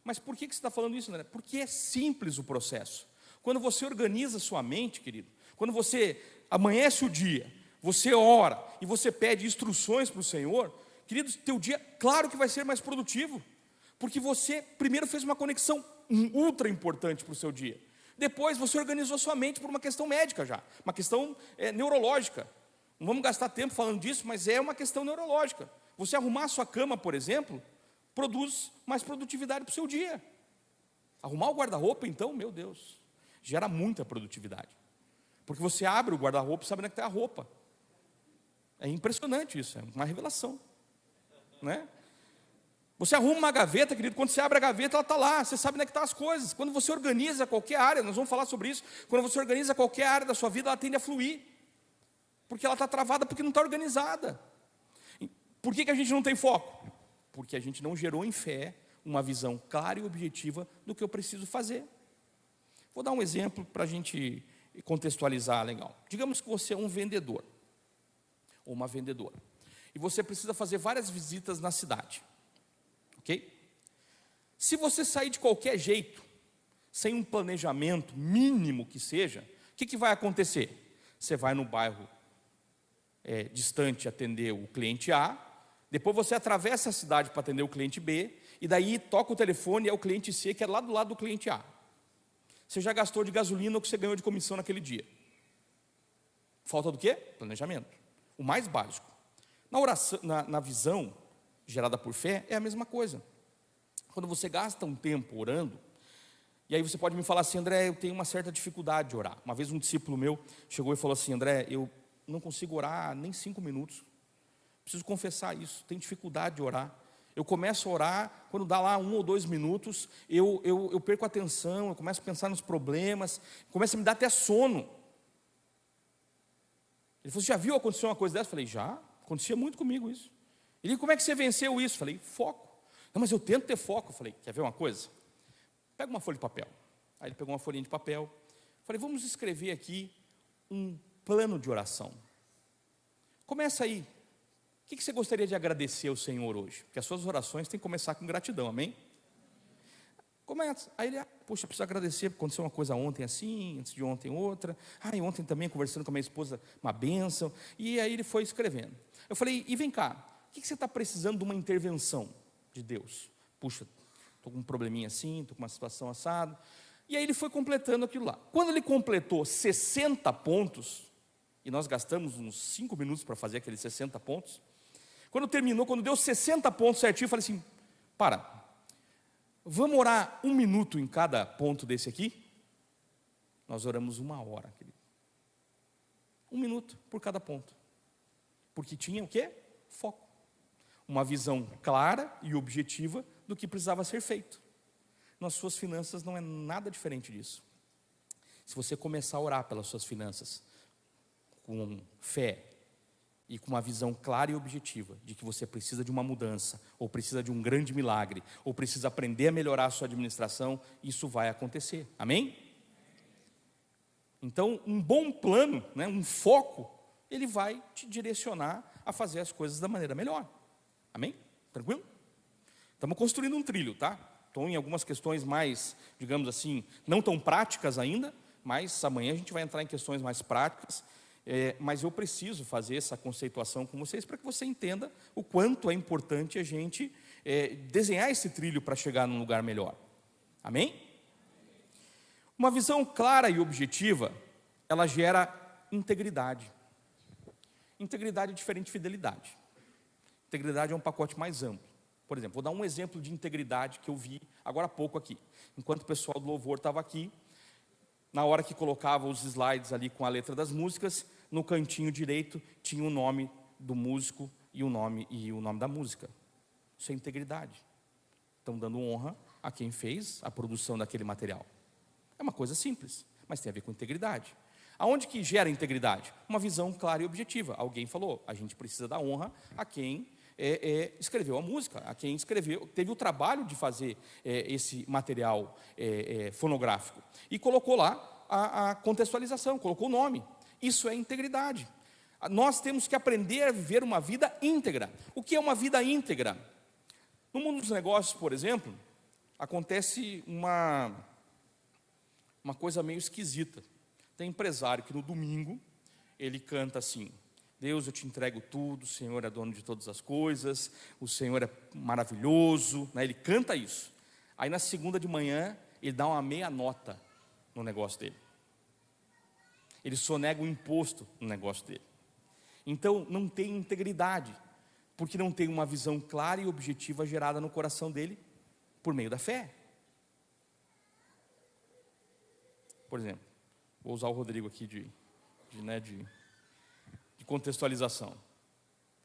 Mas por que você está falando isso, André? Porque é simples o processo. Quando você organiza sua mente, querido, quando você amanhece o dia, você ora e você pede instruções para o Senhor, querido, teu dia, claro que vai ser mais produtivo, porque você primeiro fez uma conexão ultra importante para o seu dia. Depois você organizou sua mente por uma questão médica já, uma questão neurológica. Não vamos gastar tempo falando disso, mas é uma questão neurológica. Você arrumar a sua cama, por exemplo, produz mais produtividade para o seu dia. Arrumar o guarda-roupa, então, meu Deus, gera muita produtividade. Porque você abre o guarda-roupa e sabe onde é que está a roupa. É impressionante isso, é uma revelação, né? Você arruma uma gaveta, querido, quando você abre a gaveta, ela está lá, você sabe onde é que estão as coisas. Quando você organiza qualquer área, nós vamos falar sobre isso, quando você organiza qualquer área da sua vida, ela tende a fluir, porque ela está travada, porque não está organizada. Por que a gente não tem foco? Porque a gente não gerou em fé uma visão clara e objetiva do que eu preciso fazer. Vou dar um exemplo para a gente contextualizar legal. Digamos que você é um vendedor, ou uma vendedora, e você precisa fazer várias visitas na cidade. Ok? Se você sair de qualquer jeito, sem um planejamento mínimo que seja, o que vai acontecer? Você vai no bairro distante atender o cliente A, depois você atravessa a cidade para atender o cliente B, e daí toca o telefone e é o cliente C, que é lá do lado do cliente A. Você já gastou de gasolina o que você ganhou de comissão naquele dia. Falta do quê? Planejamento. O mais básico. Na oração, na visão gerada por fé, é a mesma coisa. Quando você gasta um tempo orando, e aí você pode me falar assim: André, eu tenho uma certa dificuldade de orar. Uma vez um discípulo meu chegou e falou assim: André, eu não consigo orar nem 5 minutos. Preciso confessar isso, tenho dificuldade de orar. Eu começo a orar, quando dá lá 1 ou 2 minutos, eu perco a atenção, eu começo a pensar nos problemas, começa a me dar até sono. Ele falou: você já viu acontecer uma coisa dessa? Eu falei: já, acontecia muito comigo isso. Ele: como é que você venceu isso? Eu falei: foco. Não, mas eu tento ter foco. Eu falei: quer ver uma coisa? Pega uma folha de papel. Aí ele pegou uma folhinha de papel. Eu falei: vamos escrever aqui um plano de oração. Começa aí. O que você gostaria de agradecer ao Senhor hoje? Porque as suas orações têm que começar com gratidão, amém? Começa. Aí ele: poxa, preciso agradecer, porque aconteceu uma coisa ontem assim, antes de ontem outra. E ontem também, conversando com a minha esposa, uma bênção. E aí ele foi escrevendo. Eu falei: e vem cá, o que você está precisando de uma intervenção de Deus? Puxa, estou com um probleminha assim, estou com uma situação assada. E aí ele foi completando aquilo lá. Quando ele completou 60 pontos, e nós gastamos uns 5 minutos para fazer aqueles 60 pontos, quando terminou, quando deu 60 pontos certinho, eu falei assim: vamos orar 1 minuto em cada ponto desse aqui? Nós oramos 1 hora, querido. 1 minuto por cada ponto. Porque tinha o quê? Foco. Uma visão clara e objetiva do que precisava ser feito. Nas suas finanças não é nada diferente disso. Se você começar a orar pelas suas finanças com fé e com uma visão clara e objetiva de que você precisa de uma mudança, ou precisa de um grande milagre, ou precisa aprender a melhorar a sua administração, isso vai acontecer. Amém? Então, um bom plano, um foco, ele vai te direcionar a fazer as coisas da maneira melhor. Amém? Tranquilo? Estamos construindo um trilho, tá? Estou em algumas questões mais, digamos assim, não tão práticas ainda, mas amanhã a gente vai entrar em questões mais práticas. Mas eu preciso fazer essa conceituação com vocês para que você entenda o quanto é importante a gente desenhar esse trilho para chegar num lugar melhor. Amém? Uma visão clara e objetiva, ela gera integridade. Integridade é diferente de fidelidade. Integridade é um pacote mais amplo. Por exemplo, vou dar um exemplo de integridade que eu vi agora há pouco aqui. Enquanto o pessoal do louvor estava aqui, na hora que colocava os slides ali com a letra das músicas, no cantinho direito tinha o nome do músico e o nome da música. Isso é integridade. Estão dando honra a quem fez a produção daquele material. É uma coisa simples, mas tem a ver com integridade. Aonde que gera integridade? Uma visão clara e objetiva. Alguém falou: a gente precisa dar honra a quem escreveu a música, a quem teve o trabalho de fazer esse material fonográfico. E colocou lá a contextualização, colocou o nome. Isso é integridade. Nós temos que aprender a viver uma vida íntegra. O que é uma vida íntegra? No mundo dos negócios, por exemplo, acontece uma coisa meio esquisita. Tem empresário que no domingo, ele canta assim: Deus, eu te entrego tudo, o Senhor é dono de todas as coisas, o Senhor é maravilhoso, Ele canta isso. Aí na segunda de manhã, ele dá uma meia nota no negócio dele. Ele sonega o imposto no negócio dele. Então não tem integridade, porque não tem uma visão clara e objetiva gerada no coração dele por meio da fé. Por exemplo, vou usar o Rodrigo aqui de contextualização.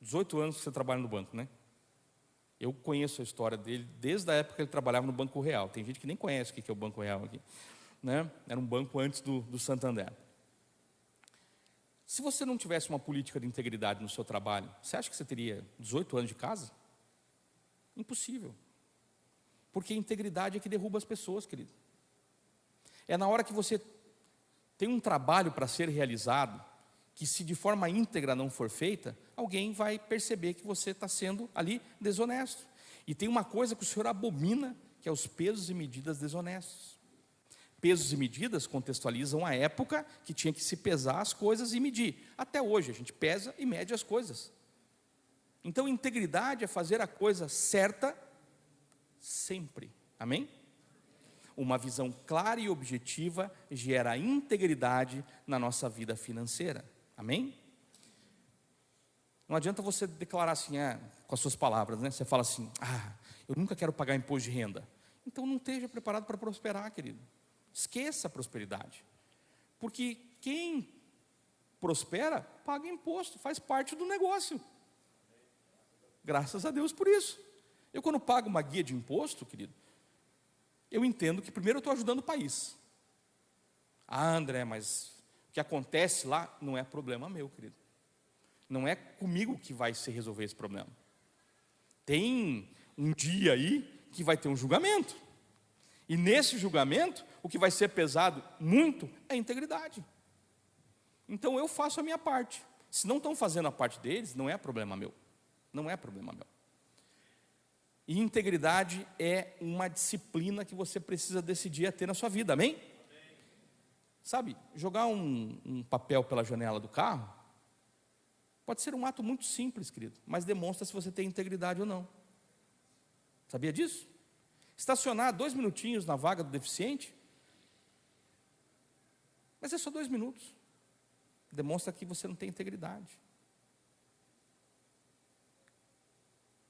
18 anos que você trabalha no banco, né? Eu conheço a história dele desde a época que ele trabalhava no Banco Real. Tem gente que nem conhece o que é o Banco Real aqui, né? Era um banco antes do Santander. Se você não tivesse uma política de integridade no seu trabalho, você acha que você teria 18 anos de casa? Impossível. Porque a integridade é que derruba as pessoas, querido. É na hora que você tem um trabalho para ser realizado, que se de forma íntegra não for feita, alguém vai perceber que você está sendo ali desonesto. E tem uma coisa que o Senhor abomina, que é os pesos e medidas desonestos. Pesos e medidas contextualizam a época que tinha que se pesar as coisas e medir. Até hoje a gente pesa e mede as coisas. Então integridade é fazer a coisa certa sempre. Amém? Uma visão clara e objetiva gera integridade na nossa vida financeira. Amém? Não adianta você declarar assim, com as suas palavras, né? Você fala assim, eu nunca quero pagar imposto de renda. Então não esteja preparado para prosperar, querido. Esqueça a prosperidade. Porque quem prospera, paga imposto, faz parte do negócio. Graças a Deus por isso. Eu quando pago uma guia de imposto, querido, eu entendo que primeiro eu estou ajudando o país. André, mas o que acontece lá não é problema meu, querido. Não é comigo que vai se resolver esse problema. Tem um dia aí que vai ter um julgamento. E nesse julgamento, o que vai ser pesado muito é a integridade. Então eu faço a minha parte. Se não estão fazendo a parte deles, não é problema meu. Não é problema meu. E integridade é uma disciplina que você precisa decidir a ter na sua vida, amém? Sabe, jogar um papel pela janela do carro pode ser um ato muito simples, querido, mas demonstra se você tem integridade ou não. Sabia disso? Estacionar 2 minutinhos na vaga do deficiente, mas é só 2 minutos. Demonstra que você não tem integridade.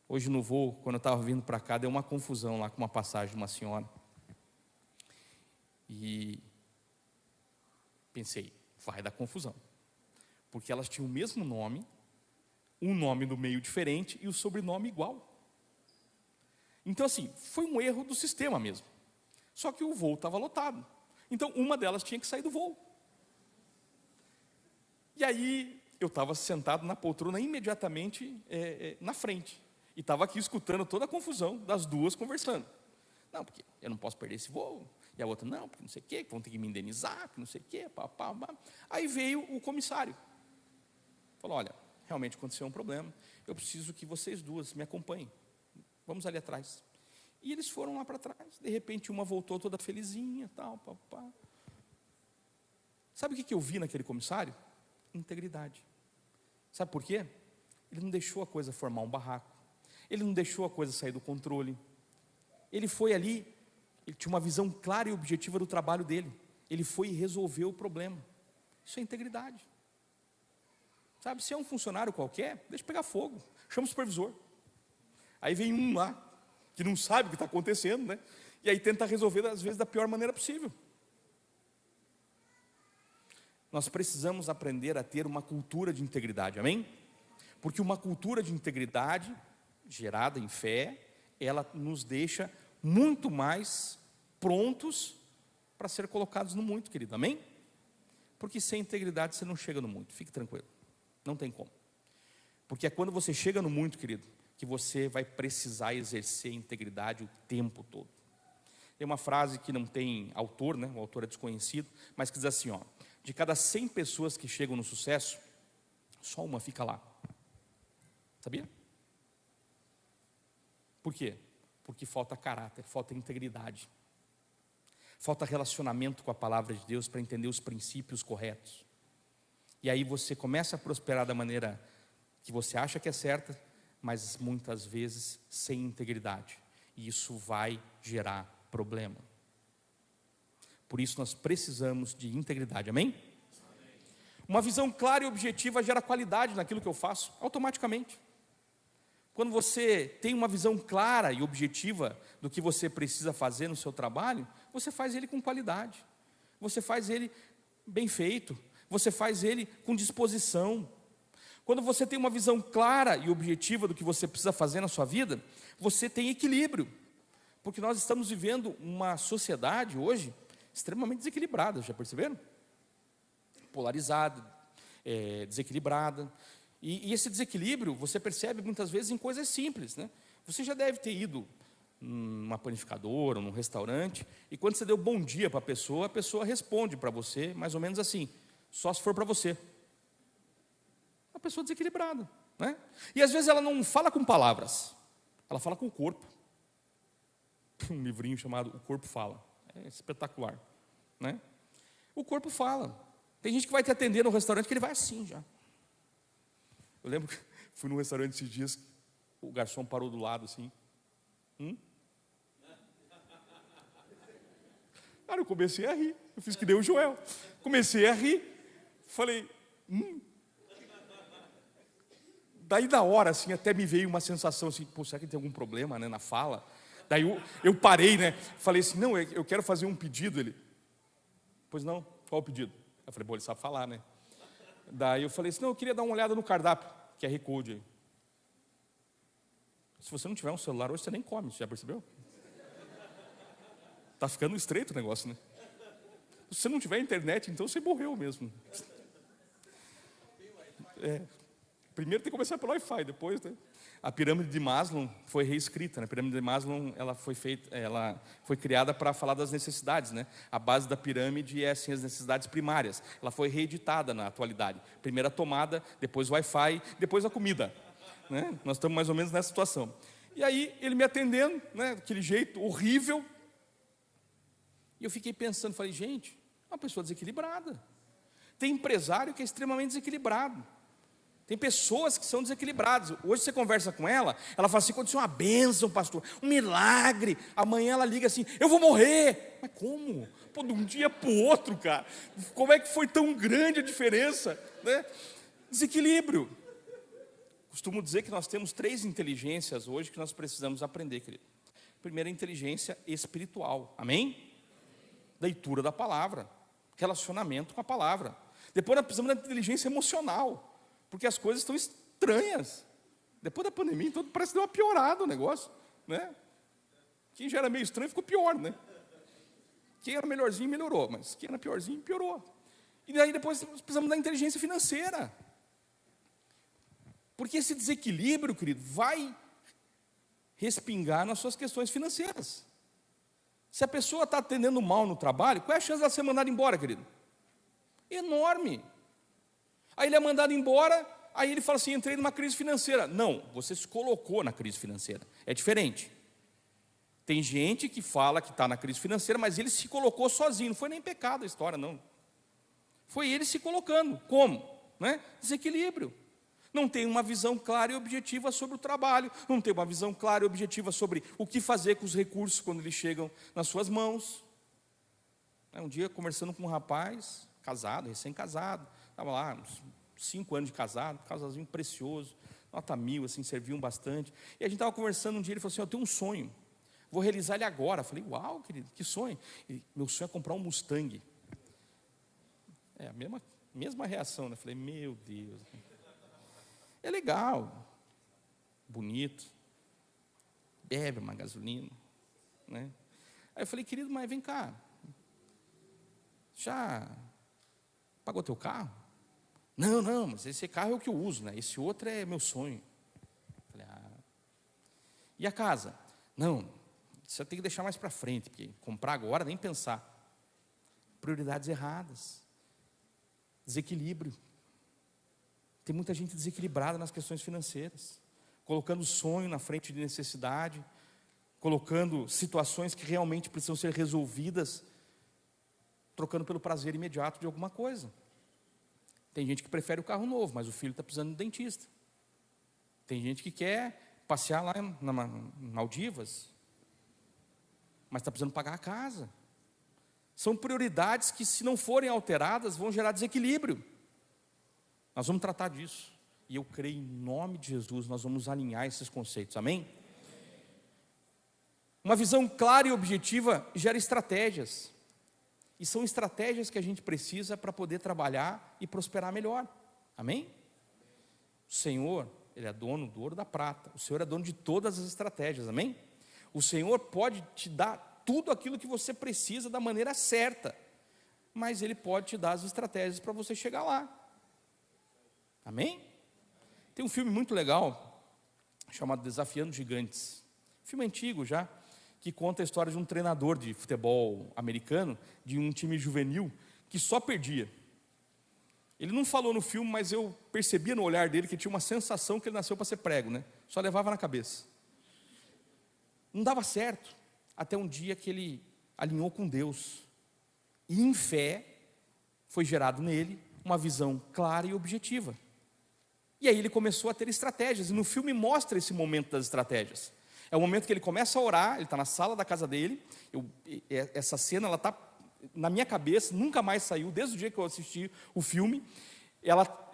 Hoje no voo, quando eu estava vindo para cá, deu uma confusão lá com uma passagem de uma senhora. E pensei, vai dar confusão. Porque elas tinham o mesmo nome, um nome no meio diferente e o sobrenome igual. Então assim, foi um erro do sistema mesmo. Só que o voo estava lotado. Então uma delas tinha que sair do voo. E aí eu estava sentado na poltrona imediatamente na frente. E estava aqui escutando toda a confusão das duas conversando. Não, porque eu não posso perder esse voo. E a outra, não, porque não sei o quê, que vão ter que me indenizar, que não sei o quê, pá. Aí veio o comissário. Falou, olha, realmente aconteceu um problema. Eu preciso que vocês duas me acompanhem. Vamos ali atrás. E eles foram lá para trás. De repente, uma voltou toda felizinha, tal, pá. Sabe o que eu vi naquele comissário? Integridade. Sabe por quê? Ele não deixou a coisa formar um barraco. Ele não deixou a coisa sair do controle. Ele foi ali, ele tinha uma visão clara e objetiva do trabalho dele. Ele foi e resolveu o problema. Isso é integridade. Sabe, se é um funcionário qualquer, deixa pegar fogo. Chama o supervisor. Aí vem um lá, que não sabe o que está acontecendo, né? E aí tenta resolver, às vezes, da pior maneira possível. Nós precisamos aprender a ter uma cultura de integridade, amém? Porque uma cultura de integridade gerada em fé, ela nos deixa muito mais prontos para ser colocados no muito, querido, amém? Porque sem integridade você não chega no muito, fique tranquilo, não tem como. Porque é quando você chega no muito, querido, que você vai precisar exercer integridade o tempo todo. Tem uma frase que não tem autor, né? O autor é desconhecido, mas que diz assim, ó, de cada 100 pessoas que chegam no sucesso, só uma fica lá. Sabia? Por quê? Porque falta caráter, falta integridade. Falta relacionamento com a palavra de Deus para entender os princípios corretos. E aí você começa a prosperar da maneira que você acha que é certa, mas muitas vezes sem integridade. E isso vai gerar problema. Por isso nós precisamos de integridade, amém? Uma visão clara e objetiva gera qualidade naquilo que eu faço, automaticamente. Quando você tem uma visão clara e objetiva do que você precisa fazer no seu trabalho, você faz ele com qualidade, você faz ele bem feito, você faz ele com disposição. Quando você tem uma visão clara e objetiva do que você precisa fazer na sua vida, você tem equilíbrio. Porque nós estamos vivendo uma sociedade hoje extremamente desequilibrada, já perceberam? Polarizada, desequilibrada. E esse desequilíbrio você percebe muitas vezes em coisas simples, né? Você já deve ter ido numa panificadora, num restaurante, e quando você deu bom dia para a pessoa responde para você mais ou menos assim: só se for para você. Uma pessoa desequilibrada, né? E às vezes ela não fala com palavras, ela fala com o corpo. Tem um livrinho chamado O Corpo Fala, é espetacular, né? O corpo fala. Tem gente que vai te atender no restaurante que ele vai assim já. Eu lembro que fui num restaurante esses dias, o garçom parou do lado assim. Cara, eu comecei a rir. Eu fiz que deu o Joel. Comecei a rir. Falei, Daí da hora, assim, até me veio uma sensação assim, pô, será que tem algum problema, né, na fala? Daí eu parei, né? Falei assim, não, eu quero fazer um pedido. Ele, pois não, qual o pedido? Eu falei, bom, ele sabe falar, né? Daí eu falei assim, não, eu queria dar uma olhada no cardápio, QR Code aí. Se você não tiver um celular hoje, você nem come, você já percebeu? Tá ficando estreito o negócio, né? Se você não tiver internet, então você morreu mesmo. Primeiro tem que começar pelo Wi-Fi, depois, né? A pirâmide de Maslow foi reescrita, né? A pirâmide de Maslow, ela foi criada para falar das necessidades, né? A base da pirâmide é assim, as necessidades primárias. Ela foi reeditada na atualidade. Primeiro a tomada, depois o Wi-Fi, depois a comida, né? Nós estamos mais ou menos nessa situação. E aí ele me atendendo, né? Daquele jeito horrível. E eu fiquei pensando, falei, gente, é uma pessoa desequilibrada. Tem empresário que é extremamente desequilibrado. Tem pessoas que são desequilibradas. Hoje você conversa com ela, ela fala assim, aconteceu uma bênção, pastor, um milagre. Amanhã ela liga assim, eu vou morrer. Mas como? Pô, de um dia para o outro, cara. Como é que foi tão grande a diferença, né? Desequilíbrio. Costumo dizer que nós temos 3 inteligências hoje que nós precisamos aprender, querido. Primeira, a inteligência espiritual, amém? Leitura da palavra, relacionamento com a palavra. Depois nós precisamos da inteligência emocional, porque as coisas estão estranhas. Depois da pandemia, então parece que deu uma piorada o negócio, né? Quem já era meio estranho ficou pior, né? Quem era melhorzinho melhorou, mas quem era piorzinho piorou. E daí depois nós precisamos da inteligência financeira. Porque esse desequilíbrio, querido, vai respingar nas suas questões financeiras. Se a pessoa está atendendo mal no trabalho, qual é a chance de ela ser mandada embora, querido? Enorme. Aí ele é mandado embora, aí ele fala assim, entrei numa crise financeira. Não, você se colocou na crise financeira. É diferente. Tem gente que fala que está na crise financeira, mas ele se colocou sozinho. Não foi nem pecado a história, não. Foi ele se colocando. Como? Né? Desequilíbrio. Não tem uma visão clara e objetiva sobre o trabalho, não tem uma visão clara e objetiva sobre o que fazer com os recursos quando eles chegam nas suas mãos. Um dia, conversando com um rapaz, casado, recém-casado, estava lá, uns 5 anos de casado, casalzinho precioso, nota 1000, assim, serviam bastante. E a gente estava conversando um dia, ele falou assim, eu tenho um sonho, vou realizar ele agora. Eu falei, uau, querido, que sonho? Meu sonho é comprar um Mustang. A mesma reação, né? Eu falei, meu Deus. É legal, bonito, bebe uma gasolina, né? Aí eu falei, querido, mas vem cá, já pagou teu carro? Não, mas esse carro é o que eu uso, né? Esse outro é meu sonho. Eu falei, e a casa? Não, você tem que deixar mais para frente, porque comprar agora, nem pensar. Prioridades erradas, desequilíbrio. Tem muita gente desequilibrada nas questões financeiras, colocando sonho na frente de necessidade, colocando situações que realmente precisam ser resolvidas, trocando pelo prazer imediato de alguma coisa. Tem gente que prefere o carro novo, mas o filho está precisando de dentista. Tem gente que quer passear lá em Maldivas, mas está precisando pagar a casa. São prioridades que, se não forem alteradas, vão gerar desequilíbrio. Nós vamos tratar disso. E eu creio, em nome de Jesus, nós vamos alinhar esses conceitos. Amém? Uma visão clara e objetiva gera estratégias. E são estratégias que a gente precisa para poder trabalhar e prosperar melhor. Amém? O Senhor, Ele é dono do ouro e da prata. O Senhor é dono de todas as estratégias, amém? O Senhor pode te dar tudo aquilo que você precisa da maneira certa, mas Ele pode te dar as estratégias para você chegar lá, amém? Tem um filme muito legal, chamado Desafiando Gigantes, filme antigo já, que conta a história de um treinador de futebol americano, de um time juvenil, que só perdia. Ele não falou no filme, mas eu percebia no olhar dele que tinha uma sensação que ele nasceu para ser prego, né? Só levava na cabeça. Não dava certo, até um dia que ele alinhou com Deus, e em fé foi gerado nele uma visão clara e objetiva. E aí ele começou a ter estratégias, e no filme mostra esse momento das estratégias. É o momento que ele começa a orar, ele está na sala da casa dele, essa cena ela está na minha cabeça, nunca mais saiu, desde o dia que eu assisti o filme.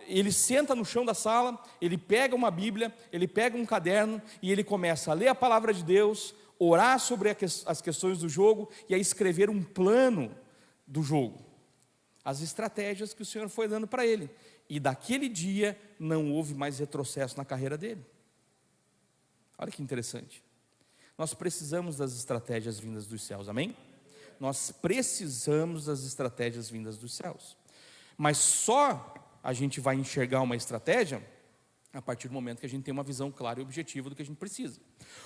Ele senta no chão da sala, ele pega uma Bíblia, ele pega um caderno, e ele começa a ler a palavra de Deus, orar sobre as questões do jogo, e a escrever um plano do jogo, as estratégias que o Senhor foi dando para ele. E daquele dia não houve mais retrocesso na carreira dele. Olha que interessante. Nós precisamos das estratégias vindas dos céus, amém? Nós precisamos das estratégias vindas dos céus. Mas só a gente vai enxergar uma estratégia a partir do momento que a gente tem uma visão clara e objetiva do que a gente precisa.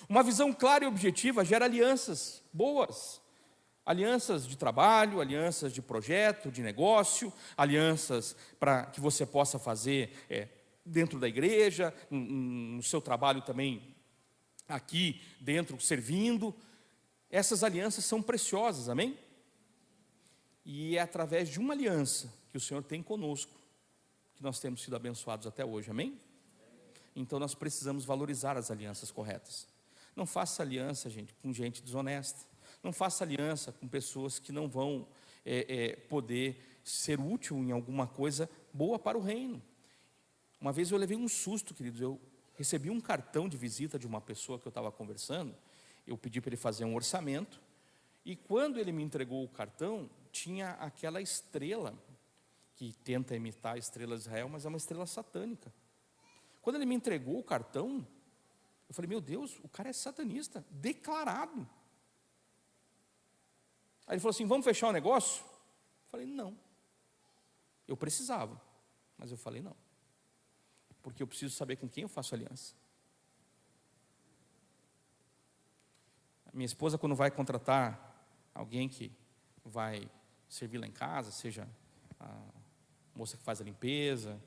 Uma visão clara e objetiva gera alianças boas. Alianças de trabalho, alianças de projeto, de negócio, alianças para que você possa fazer dentro da igreja, no seu trabalho também, aqui dentro, servindo. Essas alianças são preciosas, amém? E é através de uma aliança que o Senhor tem conosco que nós temos sido abençoados até hoje, amém? Então nós precisamos valorizar as alianças corretas. Não faça aliança, gente, com gente desonesta. Não faça aliança com pessoas que não vão poder ser útil em alguma coisa boa para o reino. Uma vez eu levei um susto, queridos. Eu recebi um cartão de visita de uma pessoa que eu estava conversando. Eu pedi para ele fazer um orçamento. E quando ele me entregou o cartão, tinha aquela estrela, que tenta imitar a estrela de Israel, mas é uma estrela satânica. Quando ele me entregou o cartão, eu falei, meu Deus, o cara é satanista, declarado. Aí ele falou assim, vamos fechar o negócio? Eu falei, não. Eu precisava, mas eu falei, não. Porque eu preciso saber com quem eu faço aliança. A minha esposa, quando vai contratar alguém que vai servir lá em casa, seja a moça que faz a limpeza,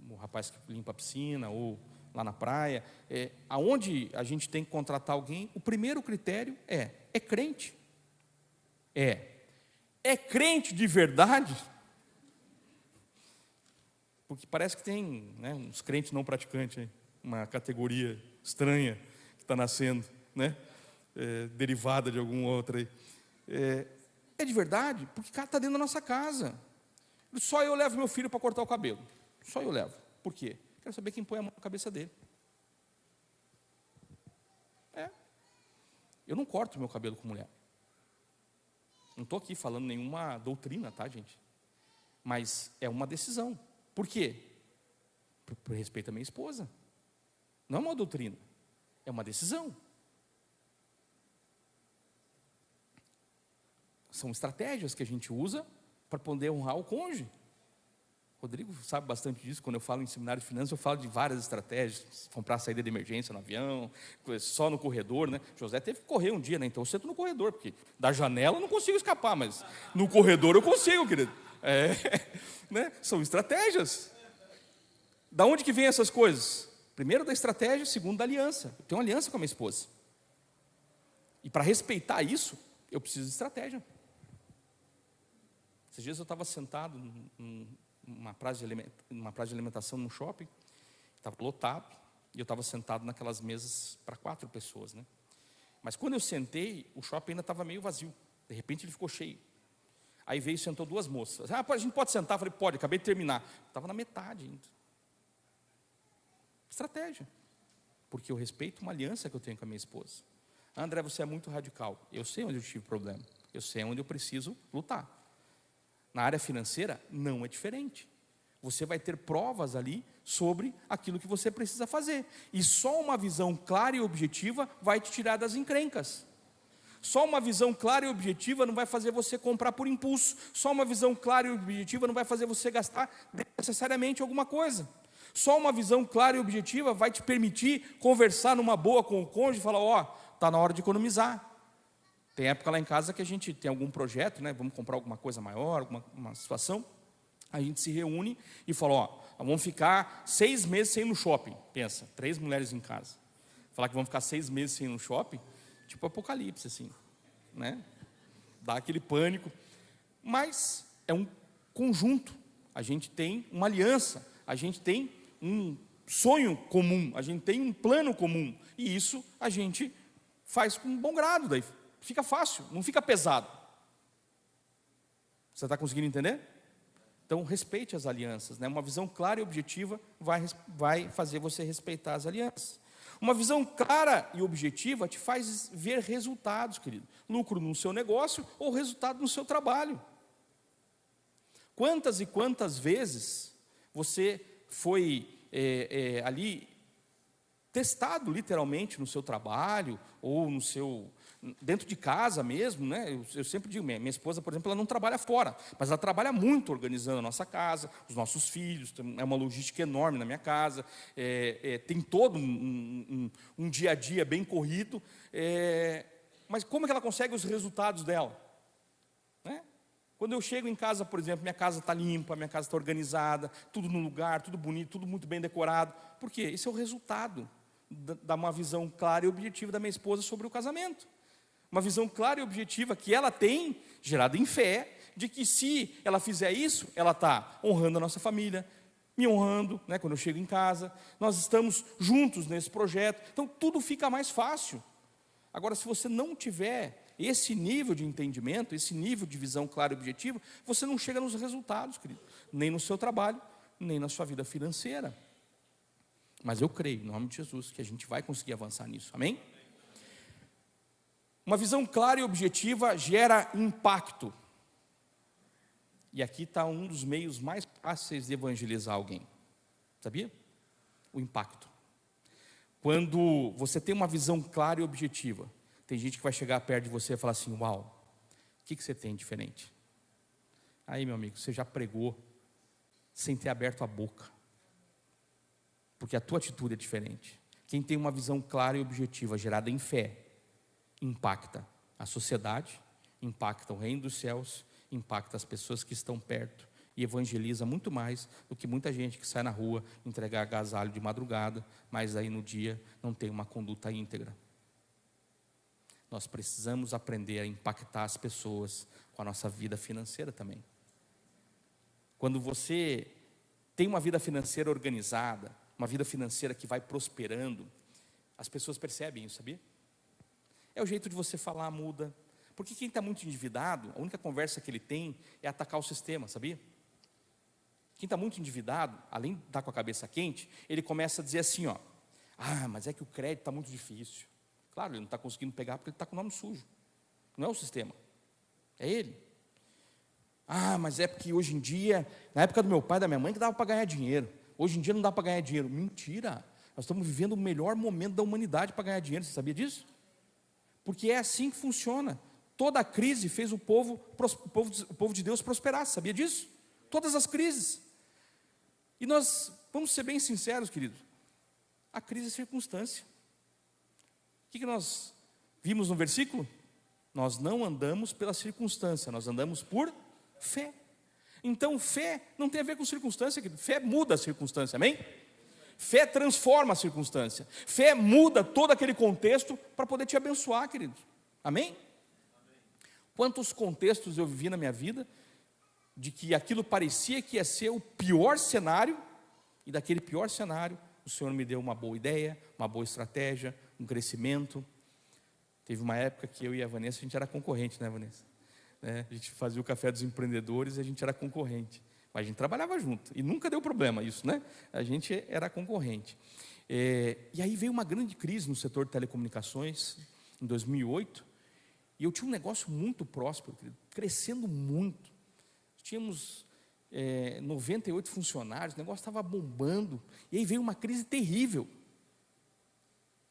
o rapaz que limpa a piscina, ou lá na praia, aonde a gente tem que contratar alguém, o primeiro critério é crente. É crente de verdade? Porque parece que tem, né, uns crentes não praticantes, hein? Uma categoria estranha que está nascendo, né? Derivada de alguma outra aí. É de verdade? Porque o cara está dentro da nossa casa. Só eu levo meu filho para cortar o cabelo. Só eu levo. Por quê? Quero saber quem põe a mão na cabeça dele. Eu não corto meu cabelo com mulher. Não estou aqui falando nenhuma doutrina, tá, gente? Mas é uma decisão. Por quê? Por respeito à minha esposa. Não é uma doutrina, é uma decisão. São estratégias que a gente usa para poder honrar o cônjuge. Rodrigo sabe bastante disso. Quando eu falo em seminário de finanças, eu falo de várias estratégias. Comprar saída de emergência no avião, só no corredor, né? José teve que correr um dia, né? Então eu sento no corredor, porque da janela eu não consigo escapar, mas no corredor eu consigo, querido. Né? São estratégias. Da onde que vem essas coisas? Primeiro da estratégia, segundo da aliança. Eu tenho uma aliança com a minha esposa. E para respeitar isso, eu preciso de estratégia. Esses dias eu estava sentado numa praça de alimentação num shopping, estava lotado, e eu estava sentado naquelas mesas para 4 pessoas, né? Mas quando eu sentei, o shopping ainda estava meio vazio. De repente ele ficou cheio. Aí veio e sentou 2 moças. A gente pode sentar? Eu falei, pode, acabei de terminar. Estava na metade ainda. Estratégia. Porque eu respeito uma aliança que eu tenho com a minha esposa. André, você é muito radical. Eu sei onde eu tive problema. Eu sei onde eu preciso lutar. Na área financeira, não é diferente. Você vai ter provas ali sobre aquilo que você precisa fazer. E só uma visão clara e objetiva vai te tirar das encrencas. Só uma visão clara e objetiva não vai fazer você comprar por impulso. Só uma visão clara e objetiva não vai fazer você gastar necessariamente alguma coisa. Só uma visão clara e objetiva vai te permitir conversar numa boa com o cônjuge e falar, ó, está na hora de economizar. Tem época lá em casa que a gente tem algum projeto, né, vamos comprar alguma coisa maior, uma situação, a gente se reúne e fala, ó, vamos ficar 6 meses sem ir no shopping. Pensa, 3 mulheres em casa. Falar que vamos ficar 6 meses sem ir no shopping, tipo apocalipse, assim, né? Dá aquele pânico. Mas é um conjunto, a gente tem uma aliança, a gente tem um sonho comum, a gente tem um plano comum, e isso a gente faz com bom grado, daí fica fácil, não fica pesado. Você está conseguindo entender? Então respeite as alianças, né? Uma visão clara e objetiva vai fazer você respeitar as alianças. Uma visão clara e objetiva te faz ver resultados, querido. Lucro no seu negócio ou resultado no seu trabalho. Quantas e quantas vezes você foi ali testado literalmente no seu trabalho ou no seu dentro de casa mesmo, né? Eu sempre digo, minha esposa, por exemplo, ela não trabalha fora, mas ela trabalha muito organizando a nossa casa, os nossos filhos, é uma logística enorme na minha casa, tem todo um dia a dia bem corrido, mas como é que ela consegue os resultados dela? Né? Quando eu chego em casa, por exemplo, minha casa está limpa, minha casa está organizada, tudo no lugar, tudo bonito, tudo muito bem decorado. Por quê? Esse é o resultado da uma visão clara e objetiva da minha esposa sobre o casamento. Uma visão clara e objetiva que ela tem, gerada em fé, de que se ela fizer isso, ela está honrando a nossa família, me honrando, né, quando eu chego em casa, nós estamos juntos nesse projeto, então tudo fica mais fácil. Agora, se você não tiver esse nível de entendimento, esse nível de visão clara e objetiva, você não chega nos resultados, querido, nem no seu trabalho, nem na sua vida financeira. Mas eu creio, em nome de Jesus, que a gente vai conseguir avançar nisso, amém? Uma visão clara e objetiva gera impacto. E aqui está um dos meios mais fáceis de evangelizar alguém. Sabia? O impacto. Quando você tem uma visão clara e objetiva, tem gente que vai chegar perto de você e falar assim, uau, o que você tem diferente? Aí, meu amigo, você já pregou sem ter aberto a boca. Porque a tua atitude é diferente. Quem tem uma visão clara e objetiva, gerada em fé, impacta a sociedade, impacta o reino dos céus, impacta as pessoas que estão perto e evangeliza muito mais do que muita gente que sai na rua entregar agasalho de madrugada, mas aí no dia não tem uma conduta íntegra. Nós precisamos aprender a impactar as pessoas com a nossa vida financeira também. Quando você tem uma vida financeira organizada, uma vida financeira que vai prosperando, as pessoas percebem isso, sabia? É o jeito de você falar, muda. Porque quem está muito endividado, a única conversa que ele tem é atacar o sistema, sabia? Quem está muito endividado, além de estar com a cabeça quente, ele começa a dizer assim, ó, mas é que o crédito está muito difícil. Claro, ele não está conseguindo pegar porque ele está com o nome sujo. Não é o sistema, é ele. Mas é porque hoje em dia, na época do meu pai e da minha mãe, que dava para ganhar dinheiro. Hoje em dia não dá para ganhar dinheiro. Mentira, nós estamos vivendo o melhor momento da humanidade para ganhar dinheiro, você sabia disso? Porque é assim que funciona. Toda a crise fez o povo de Deus prosperar, sabia disso? Todas as crises. E nós, vamos ser bem sinceros, querido, a crise é circunstância. O que nós vimos no versículo? Nós não andamos pela circunstância, nós andamos por fé. Então fé não tem a ver com circunstância, querido. Fé muda a circunstância, amém? Fé transforma a circunstância. Fé muda todo aquele contexto para poder te abençoar, querido. Amém? Quantos contextos eu vivi na minha vida de que aquilo parecia que ia ser o pior cenário, e daquele pior cenário o Senhor me deu uma boa ideia, uma boa estratégia, um crescimento. Teve uma época que eu e a Vanessa, a gente era concorrente, né, Vanessa? A gente fazia o café dos empreendedores e a gente era concorrente. Mas a gente trabalhava junto, e nunca deu problema isso, né? A gente era concorrente. E aí veio uma grande crise no setor de telecomunicações, em 2008, e eu tinha um negócio muito próspero, crescendo muito. Tínhamos 98 funcionários, o negócio estava bombando, e aí veio uma crise terrível.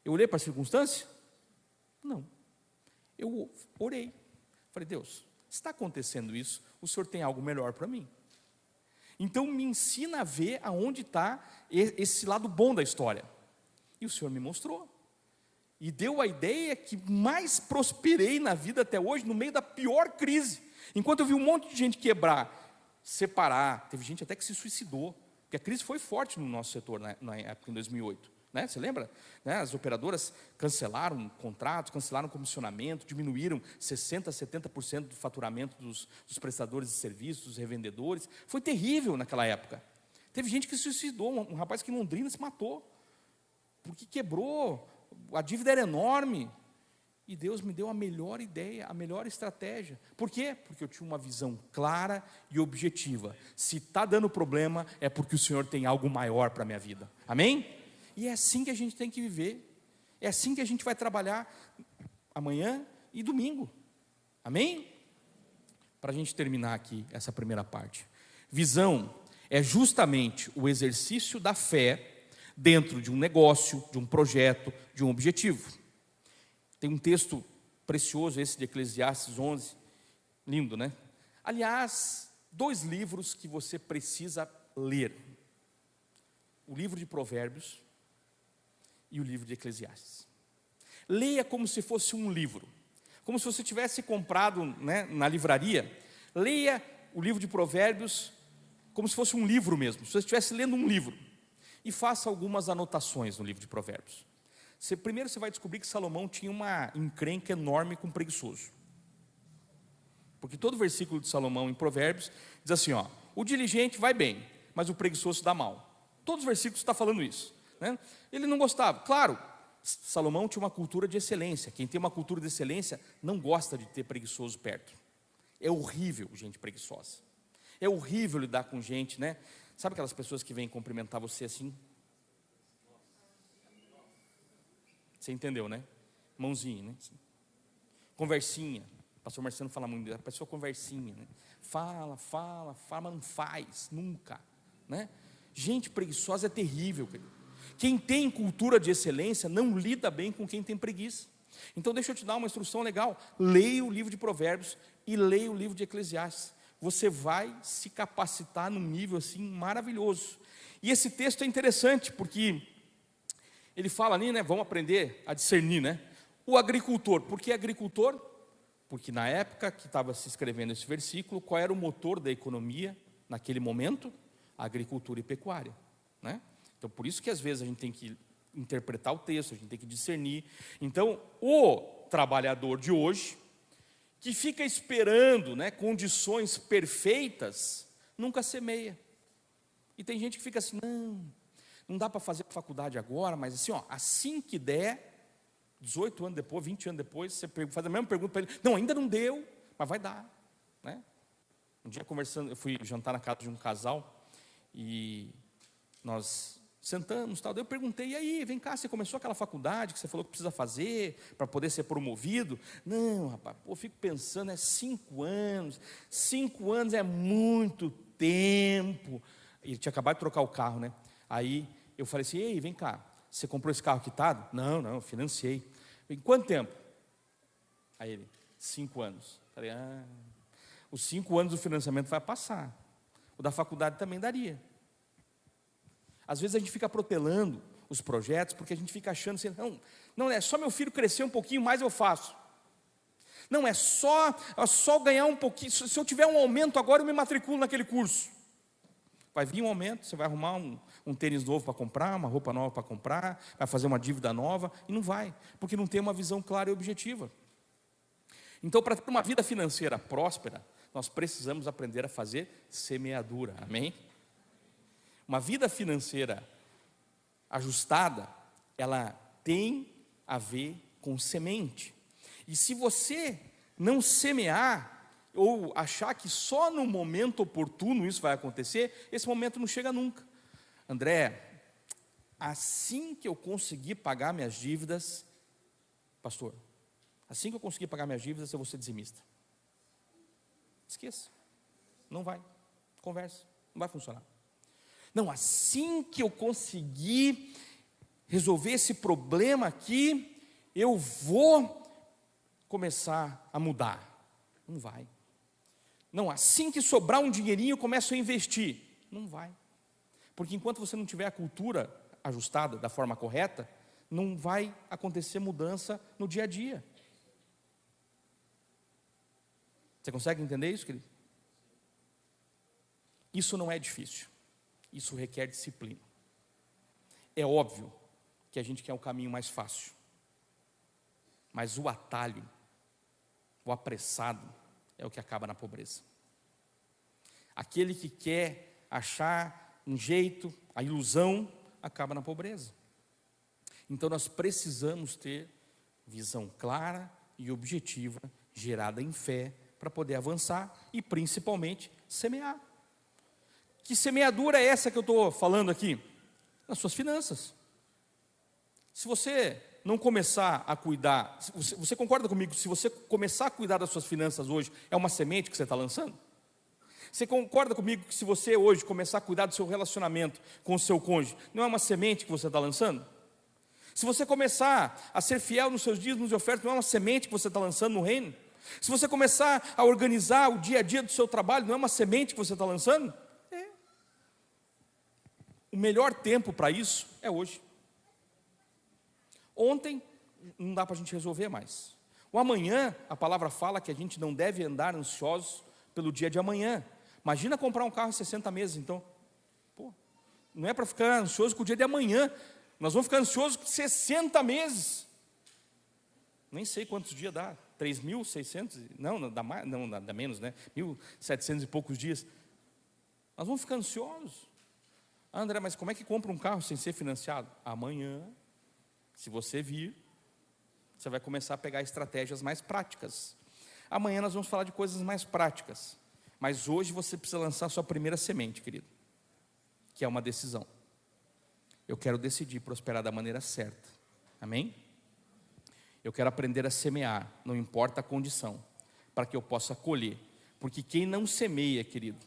Eu olhei para a circunstância? Não. Eu orei. Falei, Deus, se está acontecendo isso, o Senhor tem algo melhor para mim. Então me ensina a ver aonde está esse lado bom da história. E o Senhor me mostrou. E deu a ideia que mais prosperei na vida até hoje, no meio da pior crise. Enquanto eu vi um monte de gente quebrar, separar, teve gente até que se suicidou, porque a crise foi forte no nosso setor na época, em 2008. Né? Você lembra? Né? As operadoras cancelaram contratos, cancelaram comissionamento, diminuíram 60%, 70% do faturamento dos prestadores de serviços, dos revendedores. Foi terrível naquela época. Teve gente que se suicidou, um rapaz que em Londrina se matou, porque quebrou, a dívida era enorme. E Deus me deu a melhor ideia, a melhor estratégia. Por quê? Porque eu tinha uma visão clara e objetiva. Se está dando problema, é porque o Senhor tem algo maior para a minha vida. Amém? E é assim que a gente tem que viver. É assim que a gente vai trabalhar amanhã e domingo. Amém? Para a gente terminar aqui essa primeira parte. Visão é justamente o exercício da fé dentro de um negócio, de um projeto, de um objetivo. Tem um texto precioso esse de Eclesiastes 11, lindo, né? Aliás, 2 livros que você precisa ler. O livro de Provérbios e o livro de Eclesiastes. Leia como se fosse um livro. Como se você tivesse comprado, né, na livraria. Leia o livro de Provérbios como se fosse um livro mesmo. Se você estivesse lendo um livro. E faça algumas anotações no livro de Provérbios. Primeiro você vai descobrir que Salomão tinha uma encrenca enorme com preguiçoso. Porque todo versículo de Salomão em Provérbios diz assim, ó, o diligente vai bem, mas o preguiçoso dá mal. Todos os versículos estão falando isso, né? Ele não gostava. Claro, Salomão tinha uma cultura de excelência. Quem tem uma cultura de excelência não gosta de ter preguiçoso perto. É horrível gente preguiçosa. É horrível lidar com gente, né? Sabe aquelas pessoas que vêm cumprimentar você assim? Você entendeu, né? Mãozinha, né? Conversinha. O pastor Marciano fala muito, a pessoa conversinha, né? Fala, mas não faz, nunca, né? Gente preguiçosa é terrível, querido. Quem tem cultura de excelência não lida bem com quem tem preguiça. Então deixa eu te dar uma instrução legal. Leia o livro de Provérbios e leia o livro de Eclesiastes. Você vai se capacitar num nível assim maravilhoso. E esse texto é interessante porque ele fala ali, né? Vamos aprender a discernir, né? O agricultor. Por que agricultor? Porque na época que estava se escrevendo esse versículo, qual era o motor da economia naquele momento? A agricultura e pecuária, né? Então por isso que às vezes a gente tem que interpretar o texto, a gente tem que discernir. Então o trabalhador de hoje, que fica esperando, né, condições perfeitas, nunca semeia. E tem gente que fica assim, não dá para fazer faculdade agora, mas assim, ó, assim que der, 18 anos depois, 20 anos depois, você faz a mesma pergunta para ele, não, ainda não deu, mas vai dar, né? Um dia conversando, eu fui jantar na casa de um casal, e nós sentamos, tal, daí eu perguntei, e aí, vem cá, você começou aquela faculdade que você falou que precisa fazer, para poder ser promovido? Não, rapaz, eu fico pensando, é 5 anos, 5 anos é muito tempo. Ele tinha acabado de trocar o carro, né? Aí eu falei assim, ei, vem cá, você comprou esse carro quitado? Não, eu financiei. Em quanto tempo? Aí ele, 5 anos. Falei, os 5 anos do financiamento vai passar. O da faculdade também daria. Às vezes a gente fica protelando os projetos, porque a gente fica achando assim, não é só meu filho crescer um pouquinho mais eu faço. Não, é só ganhar um pouquinho, se eu tiver um aumento agora eu me matriculo naquele curso. Vai vir um aumento, você vai arrumar um tênis novo para comprar, uma roupa nova para comprar, vai fazer uma dívida nova, e não vai, porque não tem uma visão clara e objetiva. Então, para ter uma vida financeira próspera, nós precisamos aprender a fazer semeadura, amém? Uma vida financeira ajustada, ela tem a ver com semente. E se você não semear, ou achar que só no momento oportuno isso vai acontecer, esse momento não chega nunca. André, assim que eu conseguir pagar minhas dívidas, pastor, assim que eu conseguir pagar minhas dívidas, eu vou ser dizimista. Esqueça, não vai, conversa. Não vai funcionar. Não, assim que eu conseguir resolver esse problema aqui, eu vou começar a mudar. Não vai. Não, assim que sobrar um dinheirinho, eu começo a investir. Não vai. Porque enquanto você não tiver a cultura ajustada da forma correta, não vai acontecer mudança no dia a dia. Você consegue entender isso, querido? Isso não é difícil. Isso requer disciplina. É óbvio que a gente quer um caminho mais fácil. Mas o atalho, o apressado, é o que acaba na pobreza. Aquele que quer achar um jeito, a ilusão, acaba na pobreza. Então nós precisamos ter visão clara e objetiva, gerada em fé, para poder avançar e principalmente semear. Que semeadura é essa que eu estou falando aqui? Nas suas finanças. Se você não começar a cuidar, você concorda comigo, se você começar a cuidar das suas finanças hoje, é uma semente que você está lançando? Você concorda comigo que se você hoje começar a cuidar do seu relacionamento com o seu cônjuge, não é uma semente que você está lançando? Se você começar a ser fiel nos seus dízimos e ofertas, não é uma semente que você está lançando no reino? Se você começar a organizar o dia a dia do seu trabalho, não é uma semente que você está lançando? É. O melhor tempo para isso é hoje. Ontem não dá para a gente resolver mais. O amanhã, a palavra fala que a gente não deve andar ansiosos pelo dia de amanhã. Imagina comprar um carro em 60 meses, então. Pô, não é para ficar ansioso com o dia de amanhã. Nós vamos ficar ansiosos com 60 meses. Nem sei quantos dias dá. 3.600? Não, dá mais, não, dá menos, né? 1.700 e poucos dias. Nós vamos ficar ansiosos. André, mas como é que compra um carro sem ser financiado? Amanhã, se você vir, você vai começar a pegar estratégias mais práticas. Amanhã nós vamos falar de coisas mais práticas. Mas hoje você precisa lançar a sua primeira semente, querido, que é uma decisão. Eu quero decidir prosperar da maneira certa. Amém? Eu quero aprender a semear, não importa a condição, para que eu possa colher. Porque quem não semeia, querido,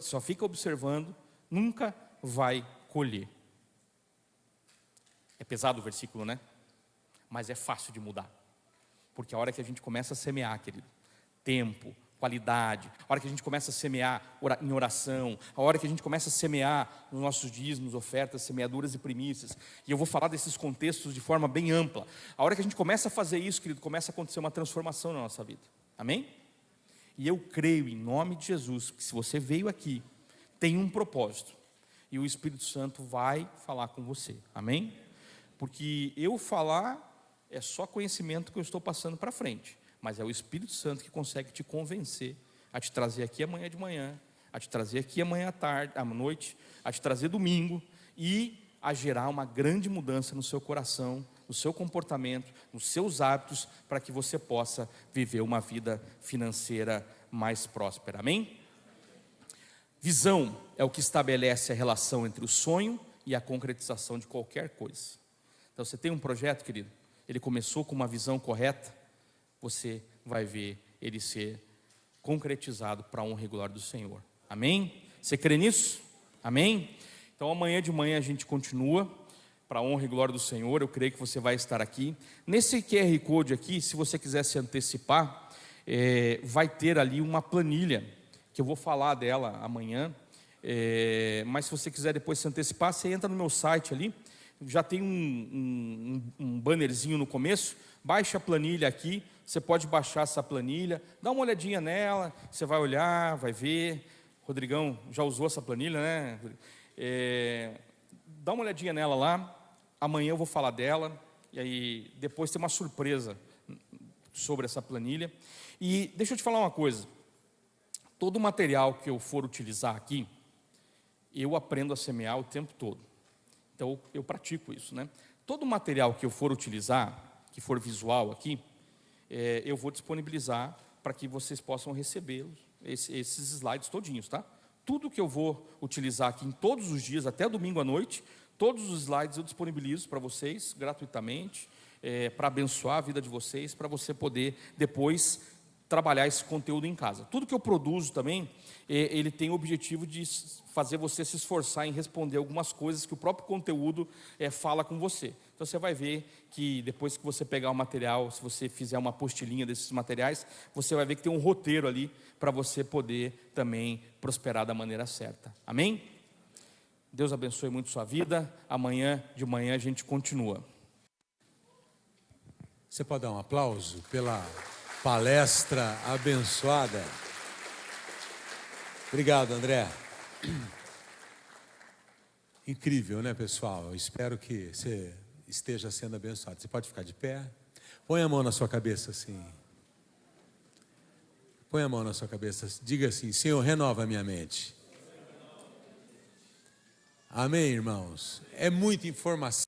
só fica observando, nunca vai colher. É pesado o versículo, né? Mas é fácil de mudar. Porque a hora que a gente começa a semear, querido, tempo, qualidade, a hora que a gente começa a semear em oração, a hora que a gente começa a semear nos nossos dízimos, ofertas, semeaduras e primícias, e eu vou falar desses contextos de forma bem ampla, a hora que a gente começa a fazer isso, querido, começa a acontecer uma transformação na nossa vida, amém? E eu creio em nome de Jesus, que se você veio aqui, tem um propósito, e o Espírito Santo vai falar com você, amém? Porque eu falar é só conhecimento que eu estou passando para frente, mas é o Espírito Santo que consegue te convencer a te trazer aqui amanhã de manhã, a te trazer aqui amanhã à tarde, à noite, a te trazer domingo e a gerar uma grande mudança no seu coração, no seu comportamento, nos seus hábitos, para que você possa viver uma vida financeira mais próspera, amém? Visão é o que estabelece a relação entre o sonho e a concretização de qualquer coisa. Então você tem um projeto, querido, ele começou com uma visão correta, você vai ver ele ser concretizado para a honra e glória do Senhor. Amém? Você crê nisso? Amém? Então amanhã de manhã a gente continua para a honra e glória do Senhor. Eu creio que você vai estar aqui. Nesse QR Code aqui, se você quiser se antecipar, vai ter ali uma planilha, que eu vou falar dela amanhã. Mas se você quiser depois se antecipar, você entra no meu site ali. Já tem um bannerzinho no começo. Baixa a planilha aqui. Você pode baixar essa planilha, dá uma olhadinha nela, você vai olhar, vai ver. Rodrigão já usou essa planilha, né? Dá uma olhadinha nela lá. Amanhã eu vou falar dela. E aí depois tem uma surpresa sobre essa planilha. E deixa eu te falar uma coisa. Todo o material que eu for utilizar aqui, eu aprendo a semear o tempo todo. Então eu pratico isso, né? Todo o material que eu for utilizar, que for visual aqui, eu vou disponibilizar para que vocês possam receber esses slides todinhos, tá? Tudo que eu vou utilizar aqui em todos os dias, até domingo à noite, todos os slides eu disponibilizo para vocês gratuitamente, para abençoar a vida de vocês, para você poder depois trabalhar esse conteúdo em casa. Tudo que eu produzo também, ele tem o objetivo de fazer você se esforçar em responder algumas coisas que o próprio conteúdo fala com você. Então você vai ver que depois que você pegar o material, se você fizer uma apostilinha desses materiais, você vai ver que tem um roteiro ali para você poder também prosperar da maneira certa. Amém? Deus abençoe muito sua vida. Amanhã de manhã a gente continua. Você pode dar um aplauso pela palestra abençoada? Obrigado, André. Incrível, né, pessoal? Eu espero que você esteja sendo abençoado. Você pode ficar de pé? Põe a mão na sua cabeça assim. Põe a mão na sua cabeça. Diga assim: Senhor, renova a minha mente. Amém, irmãos? É muita informação.